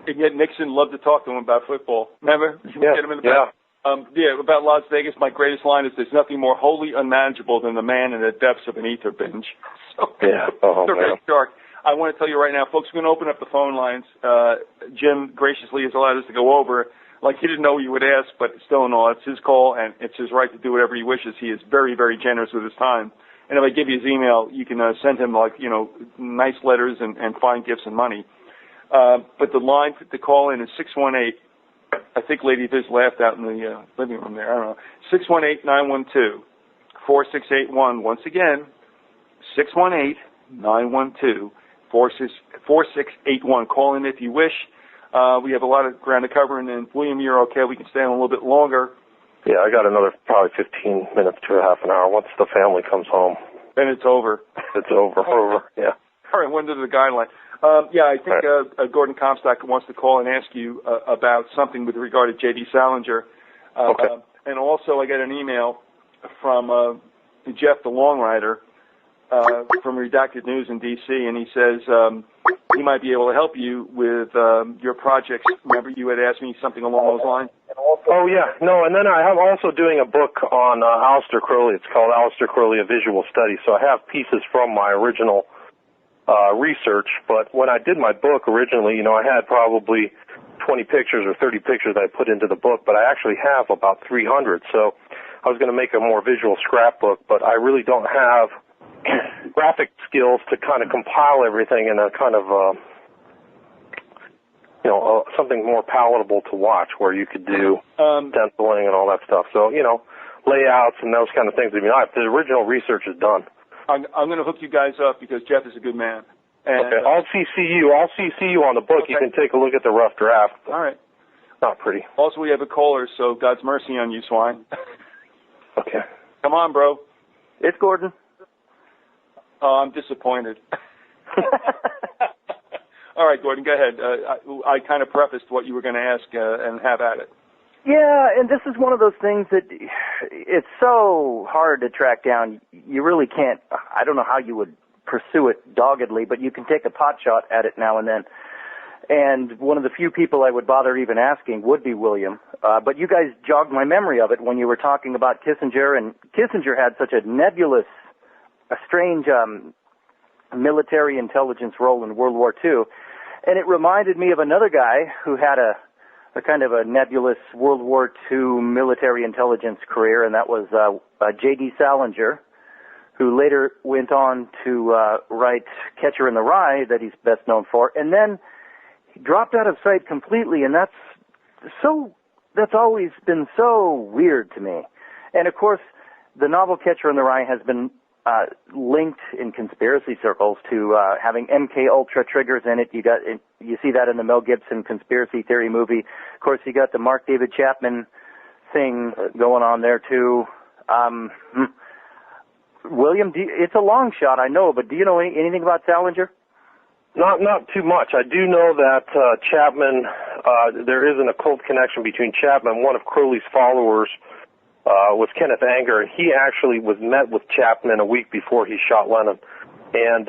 And yet Nixon loved to talk to him about football. Remember? Yeah, Get him in the back. About Las Vegas, my greatest line is, there's nothing more wholly unmanageable than the man in the depths of an ether binge. Man. Dark. I want to tell you right now, folks, we're going to open up the phone lines. Jim graciously has allowed us to go over. He didn't know you would ask, but still in all, it's his call, and it's his right to do whatever he wishes. He is very, very generous with his time. And if I give you his email, you can send him, nice letters and fine gifts and money. But the line to call in is 618. I think Lady Viz laughed out in the living room there. I don't know. 618-912-4681. Once again, 618-912-4681. Call in if you wish. We have a lot of ground to cover, and then, William, you're okay. We can stay on a little bit longer. Yeah, I got another probably 15 minutes to a half an hour once the family comes home. Then it's over. It's over, yeah. All right, when did the guideline? I think Gordon Comstock wants to call and ask you about something with regard to J.D. Salinger. Okay. And also I get an email from Jeff the Long Rider from Redacted News in D.C., and he says he might be able to help you with your projects. Remember you had asked me something along those lines? Oh, yeah. No, and then I'm also doing a book on Aleister Crowley. It's called Aleister Crowley, A Visual Study. So I have pieces from my original research, but when I did my book originally, I had probably 20 pictures or 30 pictures that I put into the book, but I actually have about 300. So I was going to make a more visual scrapbook, but I really don't have graphic skills to kind of compile everything in a kind of, something more palatable to watch where you could do stenciling and all that stuff. So, layouts and those kind of things. The original research is done. I'm going to hook you guys up because Jeff is a good man. And, okay, I'll CC you on the book. Okay. You can take a look at the rough draft. All right. Not pretty. Also, we have a caller, so God's mercy on you, swine. Okay. Come on, bro. It's Gordon. Oh, I'm disappointed. All right, Gordon, go ahead. I kind of prefaced what you were going to ask and have at it. Yeah, and this is one of those things that it's so hard to track down. You really can't. I don't know how you would pursue it doggedly, but you can take a pot shot at it now and then. And one of the few people I would bother even asking would be William. But you guys jogged my memory of it when you were talking about Kissinger, and Kissinger had such a nebulous, a strange military intelligence role in World War II. And it reminded me of another guy who had a kind of a nebulous World War II military intelligence career, and that was J.D. Salinger, who later went on to write Catcher in the Rye, that he's best known for, and then he dropped out of sight completely, and that's always been so weird to me. And of course, the novel Catcher in the Rye has been linked in conspiracy circles to having MK Ultra triggers in it. You see that in the Mel Gibson conspiracy theory movie. Of course, you got the Mark David Chapman thing going on there too. William, it's a long shot, I know, but do you know anything about Salinger? Not too much. I do know that Chapman, there is an occult connection between Chapman, one of Crowley's followers, was Kenneth Anger, and he actually was met with Chapman a week before he shot Lennon. And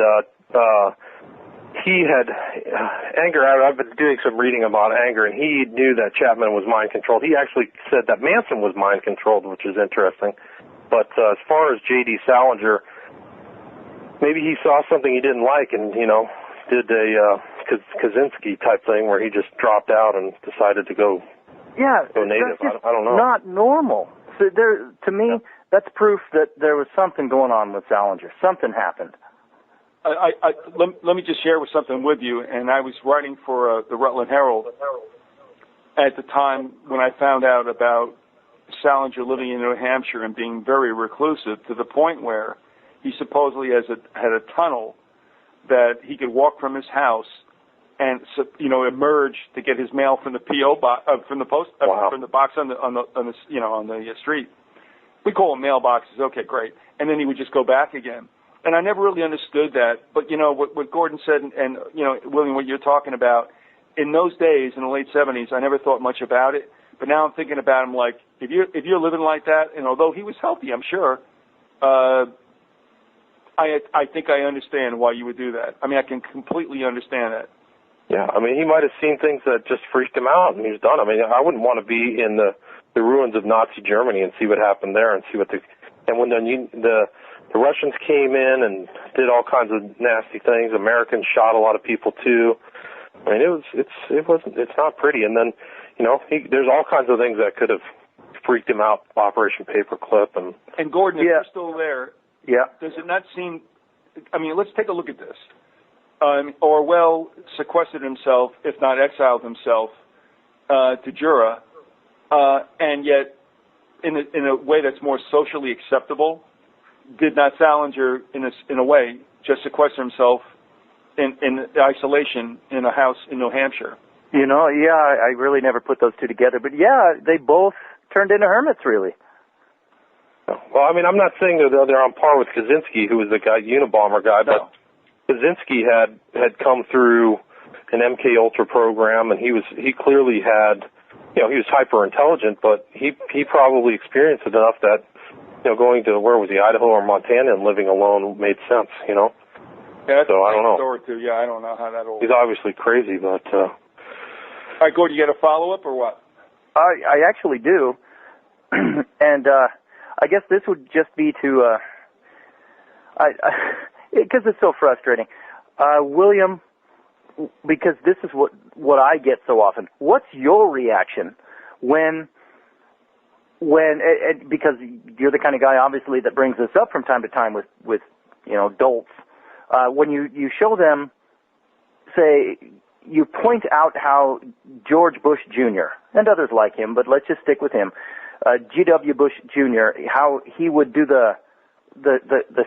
he had Anger. I've been doing some reading about Anger, and he knew that Chapman was mind controlled. He actually said that Manson was mind controlled, which is interesting. But as far as J.D. Salinger, maybe he saw something he didn't like, and did a Kaczynski type thing where he just dropped out and decided to go native. I don't know. Not normal. So to me, that's proof that there was something going on with Salinger. Something happened. Let me just share something with you. And I was writing for the Rutland Herald at the time when I found out about Salinger living in New Hampshire and being very reclusive to the point where he supposedly had a tunnel that he could walk from his house and emerge to get his mail from the PO box from the post from the box on the street. We call them mailboxes. Okay, great. And then he would just go back again. And I never really understood that. But what Gordon said, and William, what you're talking about, in those days in the late 70s, I never thought much about it. But now I'm thinking about him like if you're living like that, and although he was healthy, I'm sure. I think I understand why you would do that. I mean, I can completely understand that. Yeah, I mean, he might have seen things that just freaked him out, and he's done. I mean, I wouldn't want to be in the ruins of Nazi Germany and see what happened there, and see what and when the Russians came in and did all kinds of nasty things. Americans shot a lot of people too. I mean, it's not pretty. And then, there's all kinds of things that could have freaked him out. Operation Paperclip and Gordon, if you're still there, does it not seem? I mean, let's take a look at this. Orwell sequestered himself, if not exiled himself, to Jura, and yet, in a way that's more socially acceptable, did not Salinger, in a way, just sequester himself in isolation in a house in New Hampshire? I really never put those two together, but they both turned into hermits, really. Well, I mean, I'm not saying they're on par with Kaczynski, who was the guy, Unabomber guy, but Kaczynski had come through an MK Ultra program, and he clearly had, he was hyper intelligent, but he probably experienced it enough that, going to, where was he, Idaho or Montana, and living alone made sense, Yeah, that's so I don't know. Story too. Yeah, I don't know how that all. He's obviously crazy, but. All right, Gordon, you got a follow up or what? I actually do, and I guess this would just be to, because it's so frustrating, William. Because this is what I get so often. What's your reaction when because you're the kind of guy obviously that brings this up from time to time with dolts. When you show them, say, you point out how George Bush Jr. and others like him, but let's just stick with him, G.W. Bush Jr. how he would do the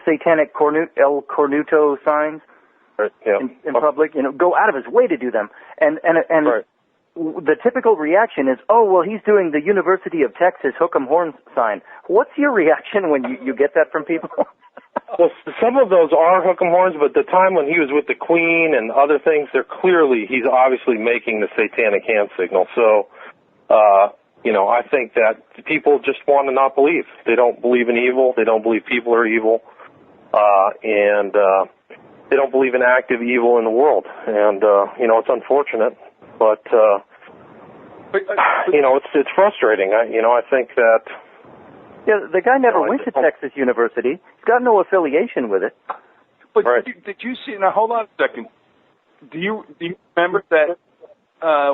satanic El Cornuto signs. Right, yeah. In public, go out of his way to do them, and right. The typical reaction is, oh well, he's doing the University of Texas hook 'em horns sign. What's your reaction when you get that from people? Well, some of those are hook 'em horns, but the time when he was with the Queen and other things, he's obviously making the satanic hand signal. So, I think that people just want to not believe. They don't believe in evil. They don't believe people are evil, and they don't believe in active evil in the world, and it's unfortunate, but it's frustrating. I think that the guy never went to Texas University. He's got no affiliation with it. But right. did you see? Now hold on a second. Do you remember that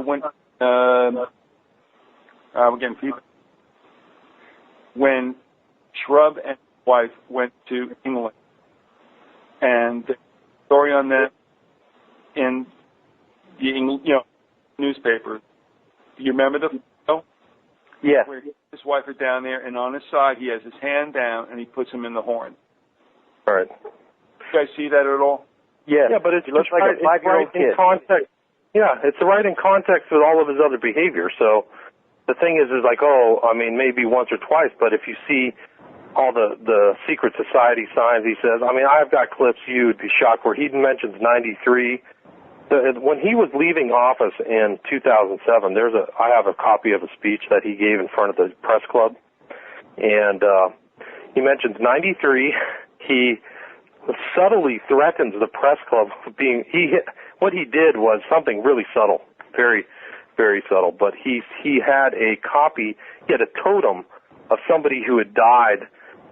when we're getting people when Shrub and his wife went to England and story on that in the newspapers. Do you remember the photo? Yes. Where his wife is down there, and on his side he has his hand down, and he puts him in the horn. All right. You guys see that at all? Yeah. Yeah, but it looks like a 5-year-old kid. Context. Yeah, it's right in context with all of his other behavior. So the thing is like, maybe once or twice, but if you see all the secret society signs, he says, I've got clips you'd be shocked where he mentions 93. When he was leaving office in 2007, I have a copy of a speech that he gave in front of the press club, and he mentions 93. He subtly threatens the press club what he did was something really subtle, very, very subtle, but he had a copy, he had a totem of somebody who had died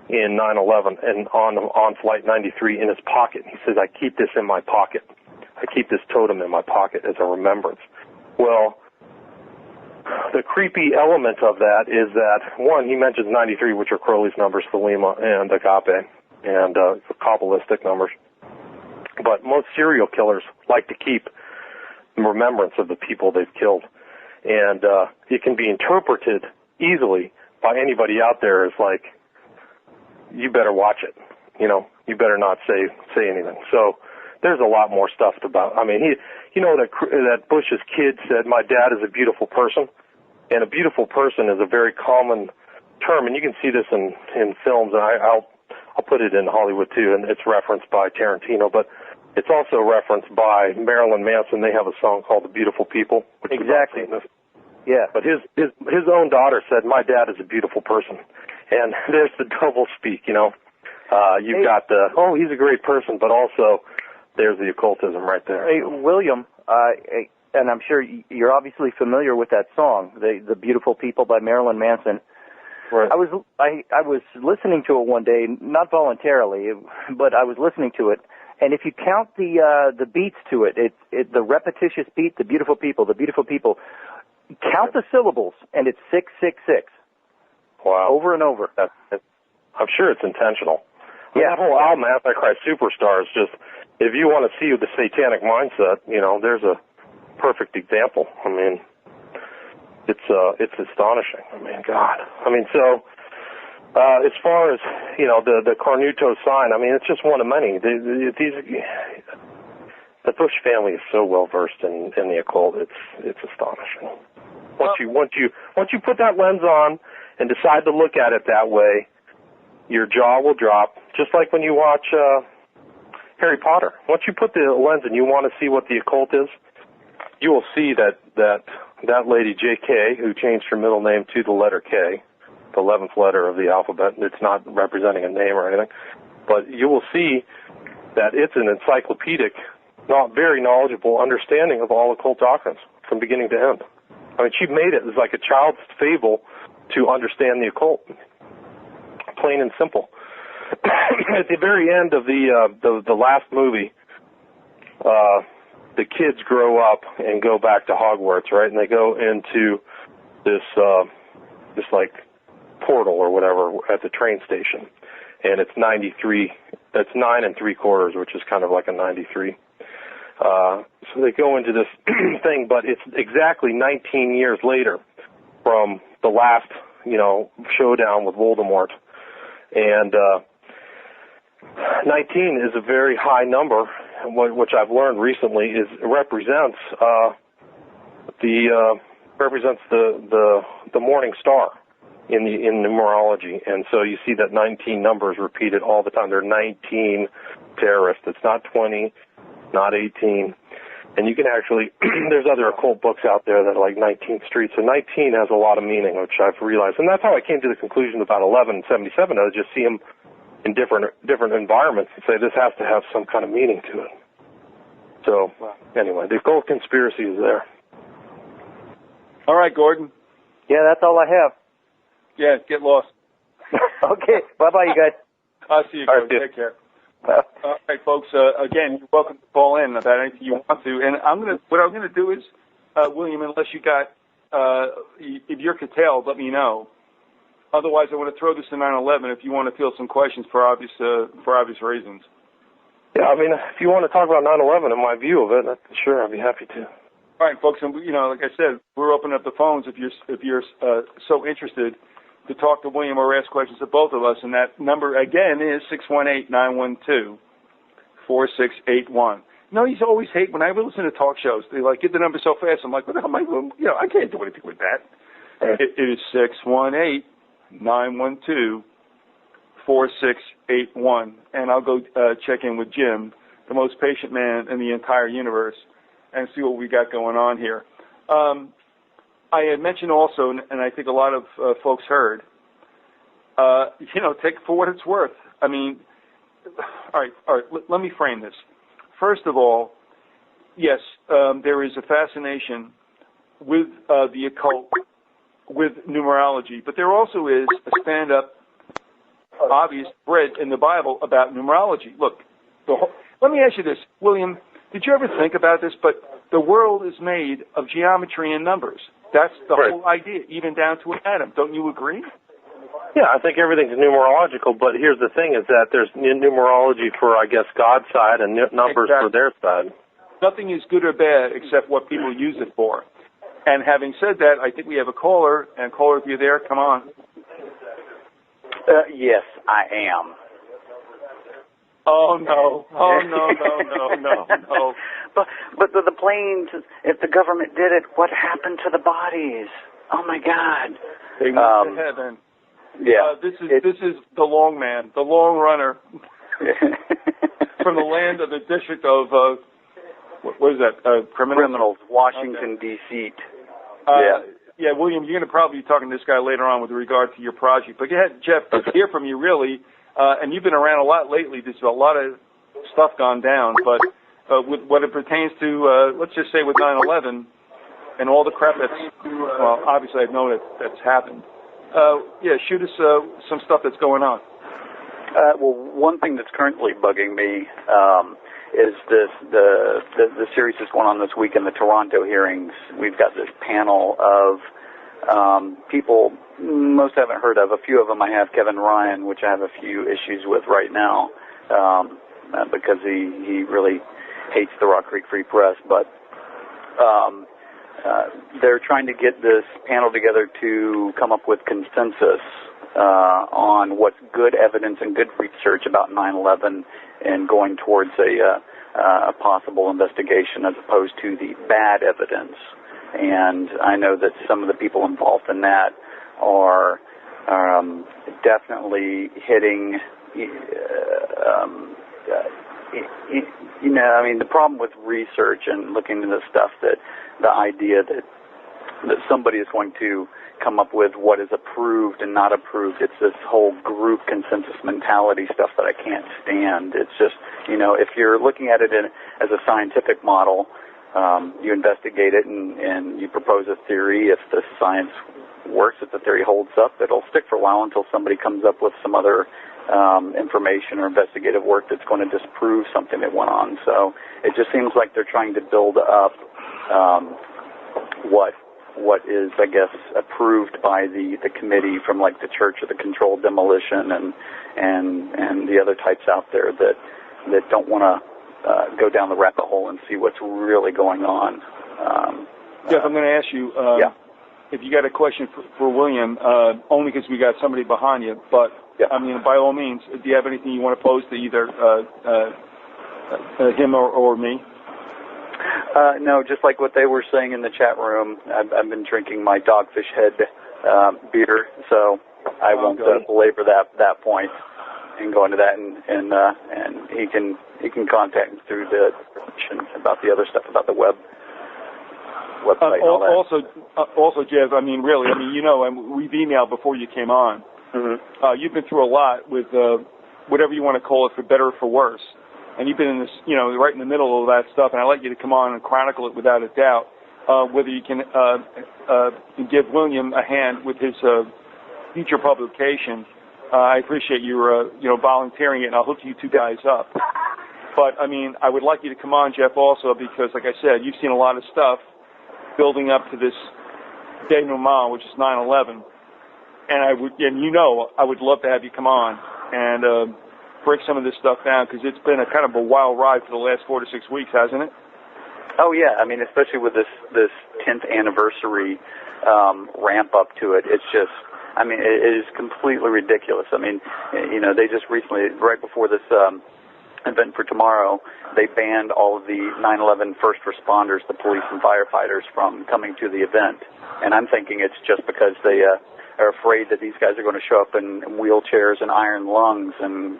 in 9/11 and on Flight 93 in his pocket. He says, I keep this in my pocket. I keep this totem in my pocket as a remembrance. Well, the creepy element of that is that, one, he mentions 93, which are Crowley's numbers, Thelema and Agape, and Kabbalistic numbers. But most serial killers like to keep remembrance of the people they've killed. And it can be interpreted easily by anybody out there as like, you better watch it. You better not say anything. So there's a lot more stuff about. That Bush's kid said, "My dad is a beautiful person," and a beautiful person is a very common term, and you can see this in films. And I'll put it in Hollywood too, and it's referenced by Tarantino, but it's also referenced by Marilyn Manson. They have a song called "The Beautiful People," which exactly. Is yeah. But his own daughter said, "My dad is a beautiful person." And there's the double speak, You've got he's a great person, but also there's the occultism right there. Hey, William, and I'm sure you're obviously familiar with that song, "The Beautiful People" by Marilyn Manson. Right. I was listening to it one day, not voluntarily, but I was listening to it, and if you count the beats to it, the repetitious beat, the beautiful people, count the syllables, and it's 666. Wow. Over and over. I'm sure it's intentional. Yeah. That whole album, Antichrist Superstar, is just, if you want to see the satanic mindset, there's a perfect example. It's astonishing. God. So, as far as, the Cornuto sign, it's just one of many. The Bush family is so well versed in the occult. It's astonishing. Once you put that lens on and decide to look at it that way, your jaw will drop, just like when you watch Harry Potter. Once you put the lens and you want to see what the occult is, you will see that lady J.K., who changed her middle name to the letter K, the 11th letter of the alphabet. It's not representing a name or anything, but you will see that it's an encyclopedic, not very knowledgeable understanding of all occult doctrines from beginning to end. I mean, she made it as like a child's fable to understand the occult, plain and simple. At the very end of the last movie, the kids grow up and go back to Hogwarts, right? And they go into this like portal or whatever at the train station, and it's 93. That's 9 3/4, which is kind of like a 93. So they go into this thing, but it's exactly 19 years later from the last, showdown with Voldemort, and 19 is a very high number, which I've learned recently represents the morning star in numerology, and so you see that 19 numbers repeated all the time. There are 19 terrorists. It's not 20, not 18, and you can actually there's other occult books out there that are like 19th Street. So 19 has a lot of meaning, which I've realized, and that's how I came to the conclusion about 11 and 77. I would just see them in different environments and say this has to have some kind of meaning to it. So anyway, the occult conspiracy is there. All right, Gordon. Yeah, that's all I have. Yeah, get lost. Okay, bye-bye, you guys. I'll see you, Gordon. Take care. All right, folks. Again, you're welcome to call in about anything you want to. And what I'm gonna do is, William, unless you got, if you're curtailed, let me know. Otherwise, I want to throw this to 9/11 if you want to field some questions for obvious reasons. Yeah, I mean, if you want to talk about 9/11 and my view of it, sure, I'd be happy to. All right, folks, and like I said, we're opening up the phones if you're so interested to talk to William or ask questions to both of us, and that number again is 618-912-4681. You always hate when I listen to talk shows. They get the number so fast. I'm like, what the hell am I doing? I can't do anything with that. Right. It is 618-912-4681, and I'll go check in with Jim, the most patient man in the entire universe, and see what we got going on here. I had mentioned also, and I think a lot of folks heard, take it for what it's worth. I mean, all right, let me frame this. First of all, yes, there is a fascination with the occult, with numerology, but there also is a stand-up, obvious thread in the Bible about numerology. Look, let me ask you this, William, did you ever think about this? But the world is made of geometry and numbers. That's the whole idea, even down to an atom. Don't you agree? Yeah, I think everything's numerological, but here's the thing is that there's numerology for, I guess, God's side and numbers for their side. Nothing is good or bad except what people use it for. And having said that, I think we have a caller. And caller, if you're there, come on. Yes, I am. Oh, no. Oh, no. But the planes, if the government did it, what happened to the bodies? Oh, my God. They went to heaven. Yeah. This is the long man, the long runner from the land of the district of, what is that, Criminals, Washington, D.C. Yeah, William, you're going to probably be talking to this guy later on with regard to your project. But go ahead, Jeff, let's hear from you, really. And you've been around a lot lately. There's a lot of stuff gone down. But with what it pertains to, let's just say with 9/11 and all the crap that's, well, obviously I've known that's happened. Shoot us some stuff that's going on. Well, one thing that's currently bugging me is the series that's going on this week in the Toronto hearings. We've got this panel of people most haven't heard of. A few of them I have. Kevin Ryan, which I have a few issues with right now because he really hates the Rock Creek Free Press. But they're trying to get this panel together to come up with consensus on what's good evidence and good research about 9/11 and going towards a possible investigation as opposed to the bad evidence. And I know that some of the people involved in that are definitely hitting. I mean, the problem with research and looking into this stuff, that the idea that somebody is going to come up with what is approved and not approved, it's this whole group consensus mentality stuff that I can't stand. It's just, if you're looking at it as a scientific model, you investigate it and you propose a theory. If the science works, if the theory holds up, it'll stick for a while until somebody comes up with some other information or investigative work that's going to disprove something that went on. So it just seems like they're trying to build up what is, I guess, approved by the committee from like the Church of the Controlled Demolition and the other types out there that don't want to go down the rabbit hole and see what's really going on. Jeff, I'm going to ask you if you got a question for William, only because we got somebody behind you, but I mean, by all means, do you have anything you want to pose to either him or me? No, just like what they were saying in the chat room, I've been drinking my Dogfish Head beer, so I won't belabor that point and go into that, and he can contact me through the about the other stuff about the website and all that. Also, Jeff, I mean, really, we've emailed before you came on. Mm-hmm. You've been through a lot with whatever you want to call it, for better or for worse. And you've been in this, right in the middle of that stuff, and I'd like you to come on and chronicle it without a doubt. Whether you can give William a hand with his future publication, I appreciate your, volunteering it, and I'll hook you two guys up. But, I mean, I would like you to come on, Jeff, also, because, like I said, you've seen a lot of stuff building up to this denouement, which is 9/11. And I would love to have you come on and break some of this stuff down, because it's been a kind of a wild ride for the last 4 to 6 weeks, hasn't it? Oh yeah, I mean, especially with this 10th anniversary ramp up to it, it's just, I mean, it is completely ridiculous. I mean, they just recently, right before this event for tomorrow, they banned all of the 9/11 first responders, the police and firefighters, from coming to the event. And I'm thinking it's just because they are afraid that these guys are going to show up in wheelchairs and iron lungs and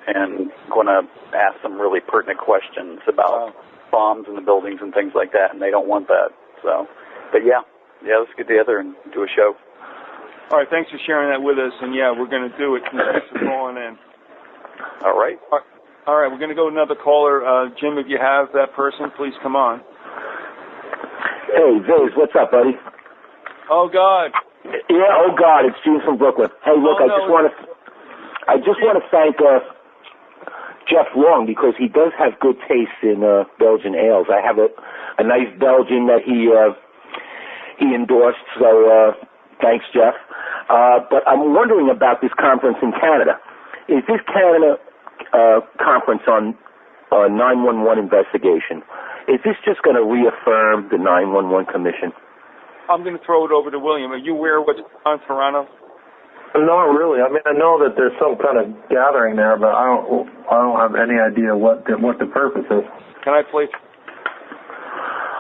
going to ask some really pertinent questions about bombs in the buildings and things like that, and they don't want that. So, but yeah, let's get together and do a show. All right, thanks for sharing that with us, and we're going to do it. Thanks for calling in. All right. All right, we're going to go to another caller. Jim, if you have that person, please come on. Hey, Viz, what's up, buddy? Oh, God. Yeah, oh God, it's Gene from Brooklyn. Hey, look, I just want to thank Jeff Long, because he does have good taste in Belgian ales. I have a nice Belgian that he endorsed, so thanks, Jeff. But I'm wondering about this conference in Canada. Is this Canada conference on 9/11 investigation, is this just going to reaffirm the 9/11 Commission? I'm going to throw it over to William. Are you aware of what's on Toronto? Not really. I mean, I know that there's some kind of gathering there, but I don't have any idea what the purpose is. Can I play?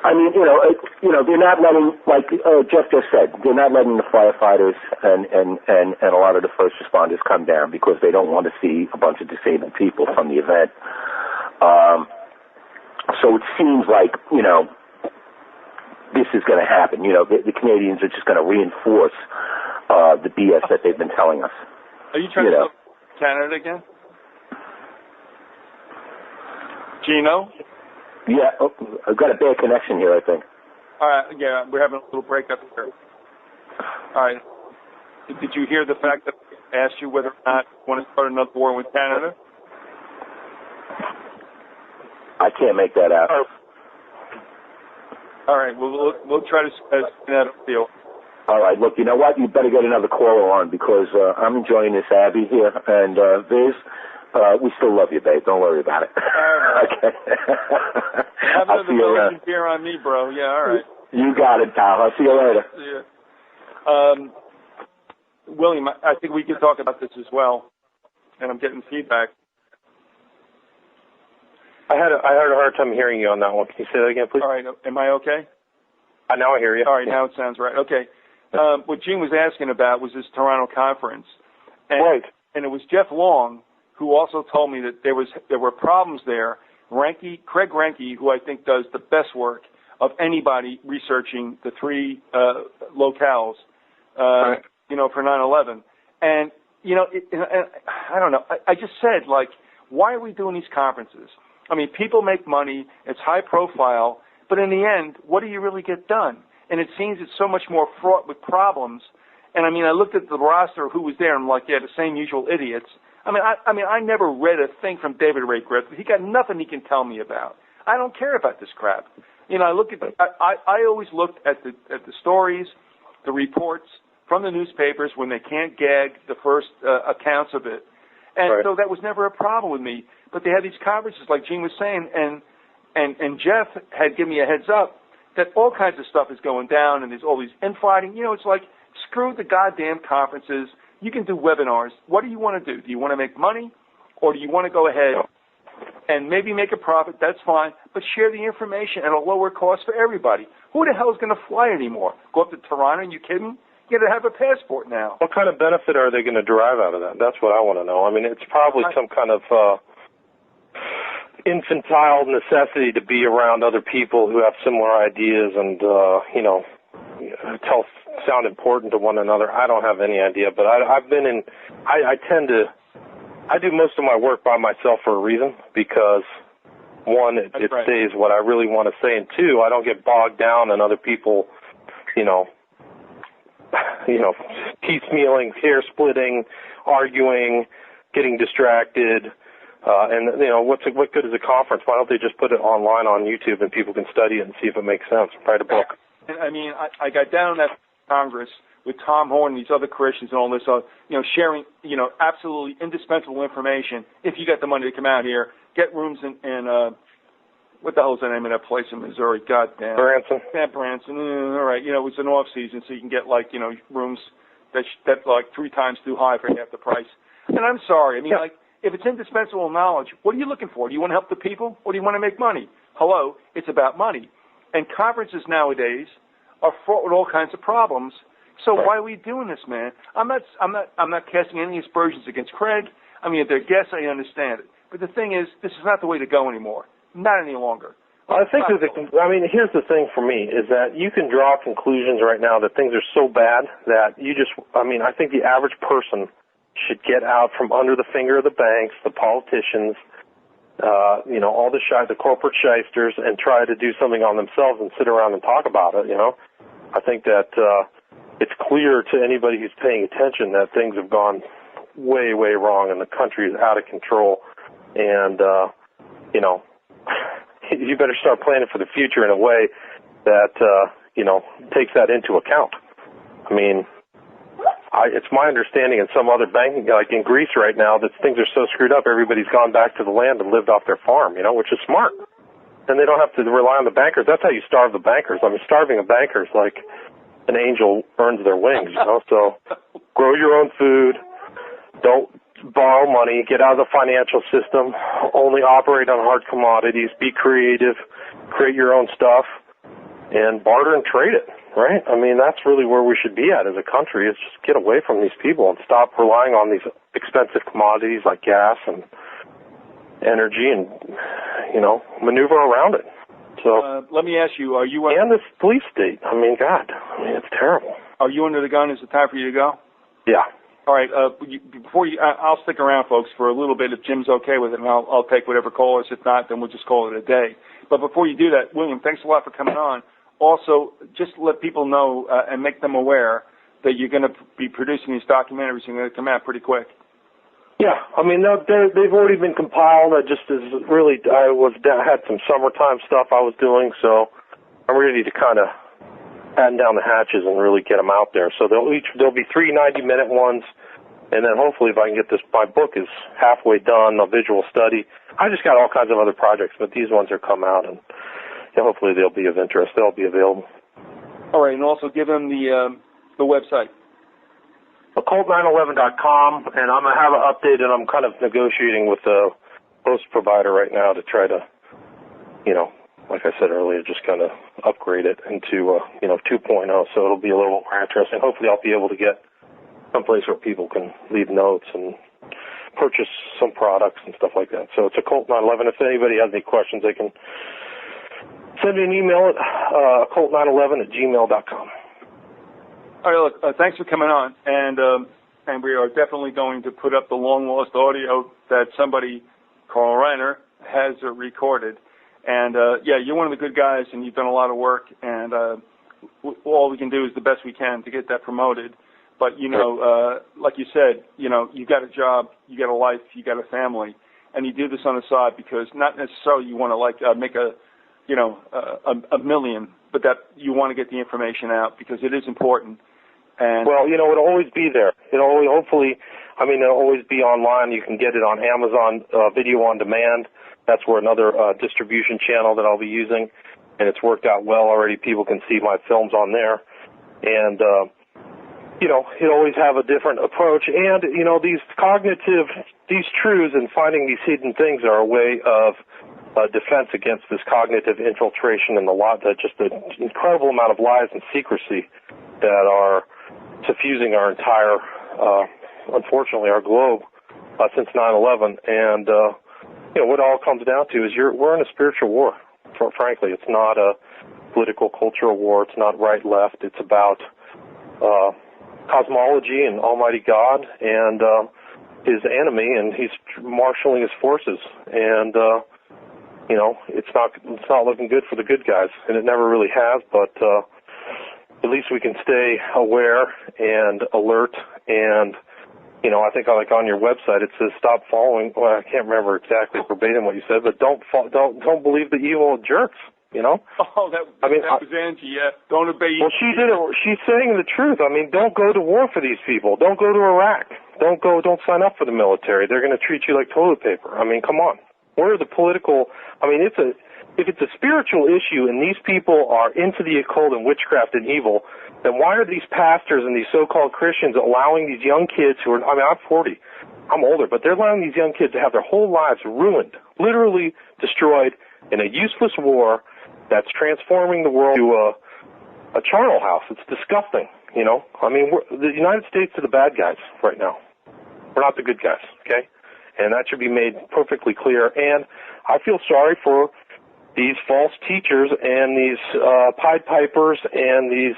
I mean, they're not letting, like Jeff just said, they're not letting the firefighters and a lot of the first responders come down because they don't want to see a bunch of disabled people from the event. So it seems like, this is going to happen. The Canadians are just going to reinforce the BS that they've been telling us. Are you trying to help Canada again? Gino? Yeah, I've got a bad connection here, I think. All right, yeah, we're having a little breakup here. All right. Did you hear the fact that I asked you whether or not you want to start another war with Canada? I can't make that out. All right, we'll try to spin that deal. All right, look, you know what? You better get another caller on, because I'm enjoying this Abby here, and Viz, we still love you, babe. Don't worry about it. All right. Okay. Have another Belgian beer on me, bro. Yeah, all right. You got it, pal. I'll see you later. See ya. William, I think we can talk about this as well, and I'm getting feedback. I had a hard time hearing you on that one. Can you say that again, please? All right. Am I okay? Now I hear you. All right. Now it sounds right. Okay. What Gene was asking about was this Toronto conference. And, right. And it was Jeff Long who also told me that there were problems there. Craig Renke, who I think does the best work of anybody researching the three locales, right. For 9/11. And, I don't know. I just said, like, why are we doing these conferences? I mean, people make money. It's high profile. But in the end, what do you really get done? And it seems it's so much more fraught with problems. And, I mean, I looked at the roster of who was there, and I'm like, yeah, the same usual idiots. I never read a thing from David Ray Griffith. He got nothing he can tell me about. I don't care about this crap. I always looked at the stories, the reports from the newspapers when they can't gag the first accounts of it. And right. So that was never a problem with me. But they had these conferences, like Gene was saying, and Jeff had given me a heads up that all kinds of stuff is going down, and there's all these infighting. It's like, screw the goddamn conferences. You can do webinars. What do you want to do? Do you want to make money, or do you want to go ahead and maybe make a profit? That's fine, but share the information at a lower cost for everybody. Who the hell is going to fly anymore? Go up to Toronto? Are you kidding? You got to have a passport now. What kind of benefit are they going to derive out of that? That's what I want to know. I mean, it's probably some kind of infantile necessity to be around other people who have similar ideas and, sound important to one another. I don't have any idea, but I do most of my work by myself for a reason, because one, it right. says what I really want to say, and two, I don't get bogged down in other people, piecemealing, hair splitting, arguing, getting distracted. What good is a conference? Why don't they just put it online on YouTube and people can study it and see if it makes sense? Write a book. I mean, I got down at Congress with Tom Horn and these other Christians and all this, sharing, absolutely indispensable information. If you got the money to come out here, get rooms in what the hell is the name of that place in Missouri? Goddamn. Branson. Yeah, Branson. All right. It's an off season, so you can get rooms that's like 3 times too high for half the price. And I'm sorry. I mean, if it's indispensable knowledge, what are you looking for? Do you want to help the people, or do you want to make money? Hello, it's about money. And conferences nowadays are fraught with all kinds of problems. So why are we doing this, man? I'm not casting any aspersions against Craig. I mean, if they're guests, I understand it. But the thing is, this is not the way to go anymore. Not any longer. I think here's the thing for me, is that you can draw conclusions right now that things are so bad that I think the average person should get out from under the finger of the banks, the politicians, all the corporate shysters, and try to do something on themselves and sit around and talk about it, I think that it's clear to anybody who's paying attention that things have gone way, way wrong and the country is out of control. And, you better start planning for the future in a way that, takes that into account. I mean, it's my understanding in some other banking, like in Greece right now, that things are so screwed up, everybody's gone back to the land and lived off their farm, which is smart. And they don't have to rely on the bankers. That's how you starve the bankers. I mean, starving a banker is like an angel earns their wings, So grow your own food. Don't borrow money. Get out of the financial system. Only operate on hard commodities. Be creative. Create your own stuff. And barter and trade it, right? I mean, that's really where we should be at as a country, is just get away from these people and stop relying on these expensive commodities like gas and energy and, maneuver around it. So let me ask you, are you... And this police state. I mean, God, it's terrible. Are you under the gun? Is it time for you to go? Yeah. All right. I'll stick around, folks, for a little bit if Jim's okay with it, and I'll take whatever callers. If not, then we'll just call it a day. But before you do that, William, thanks a lot for coming on. Also, just let people know and make them aware that you're going to be producing these documentaries and they're going to come out pretty quick. Yeah, I mean, they've already been compiled. I had some summertime stuff I was doing, so I'm ready to kind of batten down the hatches and really get them out there. So there'll be 3 90-minute ones, and then hopefully if I can get my book is halfway done, a visual study. I just got all kinds of other projects, but these ones are come out, and hopefully they'll be of interest. They'll be available. All right, and also give them the website. Occult911.com, and I'm going to have it updated. I'm kind of negotiating with the host provider right now to try to, like I said earlier, just kind of upgrade it into, 2.0, so it'll be a little more interesting. Hopefully I'll be able to get someplace where people can leave notes and purchase some products and stuff like that. So it's Occult 911. If anybody has any questions, they can send me an email at occult911@gmail.com. All right, look, thanks for coming on, and we are definitely going to put up the long-lost audio that somebody, Carl Reiner, has recorded. And, yeah, you're one of the good guys, and you've done a lot of work, and all we can do is the best we can to get that promoted. But, you know, like you said, you know, you got a job, you got a life, you got a family, and you do this on the side because not necessarily you want to, like, make a million, but that you want to get the information out because it is important. And well, you know, it'll always be there. It'll hopefully, I mean, it'll always be online. You can get it on Amazon Video on Demand. That's where another distribution channel that I'll be using, and it's worked out well already. People can see my films on there, and you know, it'll always have a different approach. And you know, these truths and finding these hidden things are a way of defense against this cognitive infiltration and just the incredible amount of lies and secrecy that are suffusing our entire, unfortunately, our globe since 9/11. And you know, what it all comes down to is we're in a spiritual war. Frankly, it's not a political, cultural war. It's not right-left. It's about cosmology and Almighty God and his enemy, and he's marshaling his forces. And you know, it's not looking good for the good guys, and it never really has. But at least we can stay aware and alert. And you know, I think like on your website it says stop following. Well, I can't remember exactly verbatim what you said, but don't believe the evil jerks. You know? Oh, that was Angie. Yeah, don't obey. Well, she did it. She's saying the truth. I mean, don't go to war for these people. Don't go to Iraq. Don't sign up for the military. They're going to treat you like toilet paper. I mean, come on. Where are the political? I mean, if it's a spiritual issue and these people are into the occult and witchcraft and evil, then why are these pastors and these so-called Christians allowing these young kids who are? I mean, I'm 40. I'm older, but they're allowing these young kids to have their whole lives ruined, literally destroyed in a useless war that's transforming the world to a charnel house. It's disgusting, you know. I mean, the United States are the bad guys right now. We're not the good guys, okay? And that should be made perfectly clear. And I feel sorry for these false teachers and these Pied Pipers and these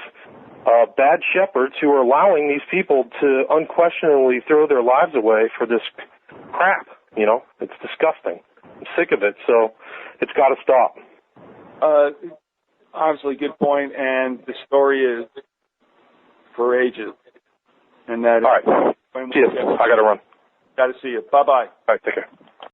bad shepherds who are allowing these people to unquestionably throw their lives away for this crap, you know. It's disgusting. I'm sick of it, so it's got to stop. Obviously, good point, and the story is for ages. And that. All right. See you. I got to run. Got to see you. Bye-bye. All right, take care.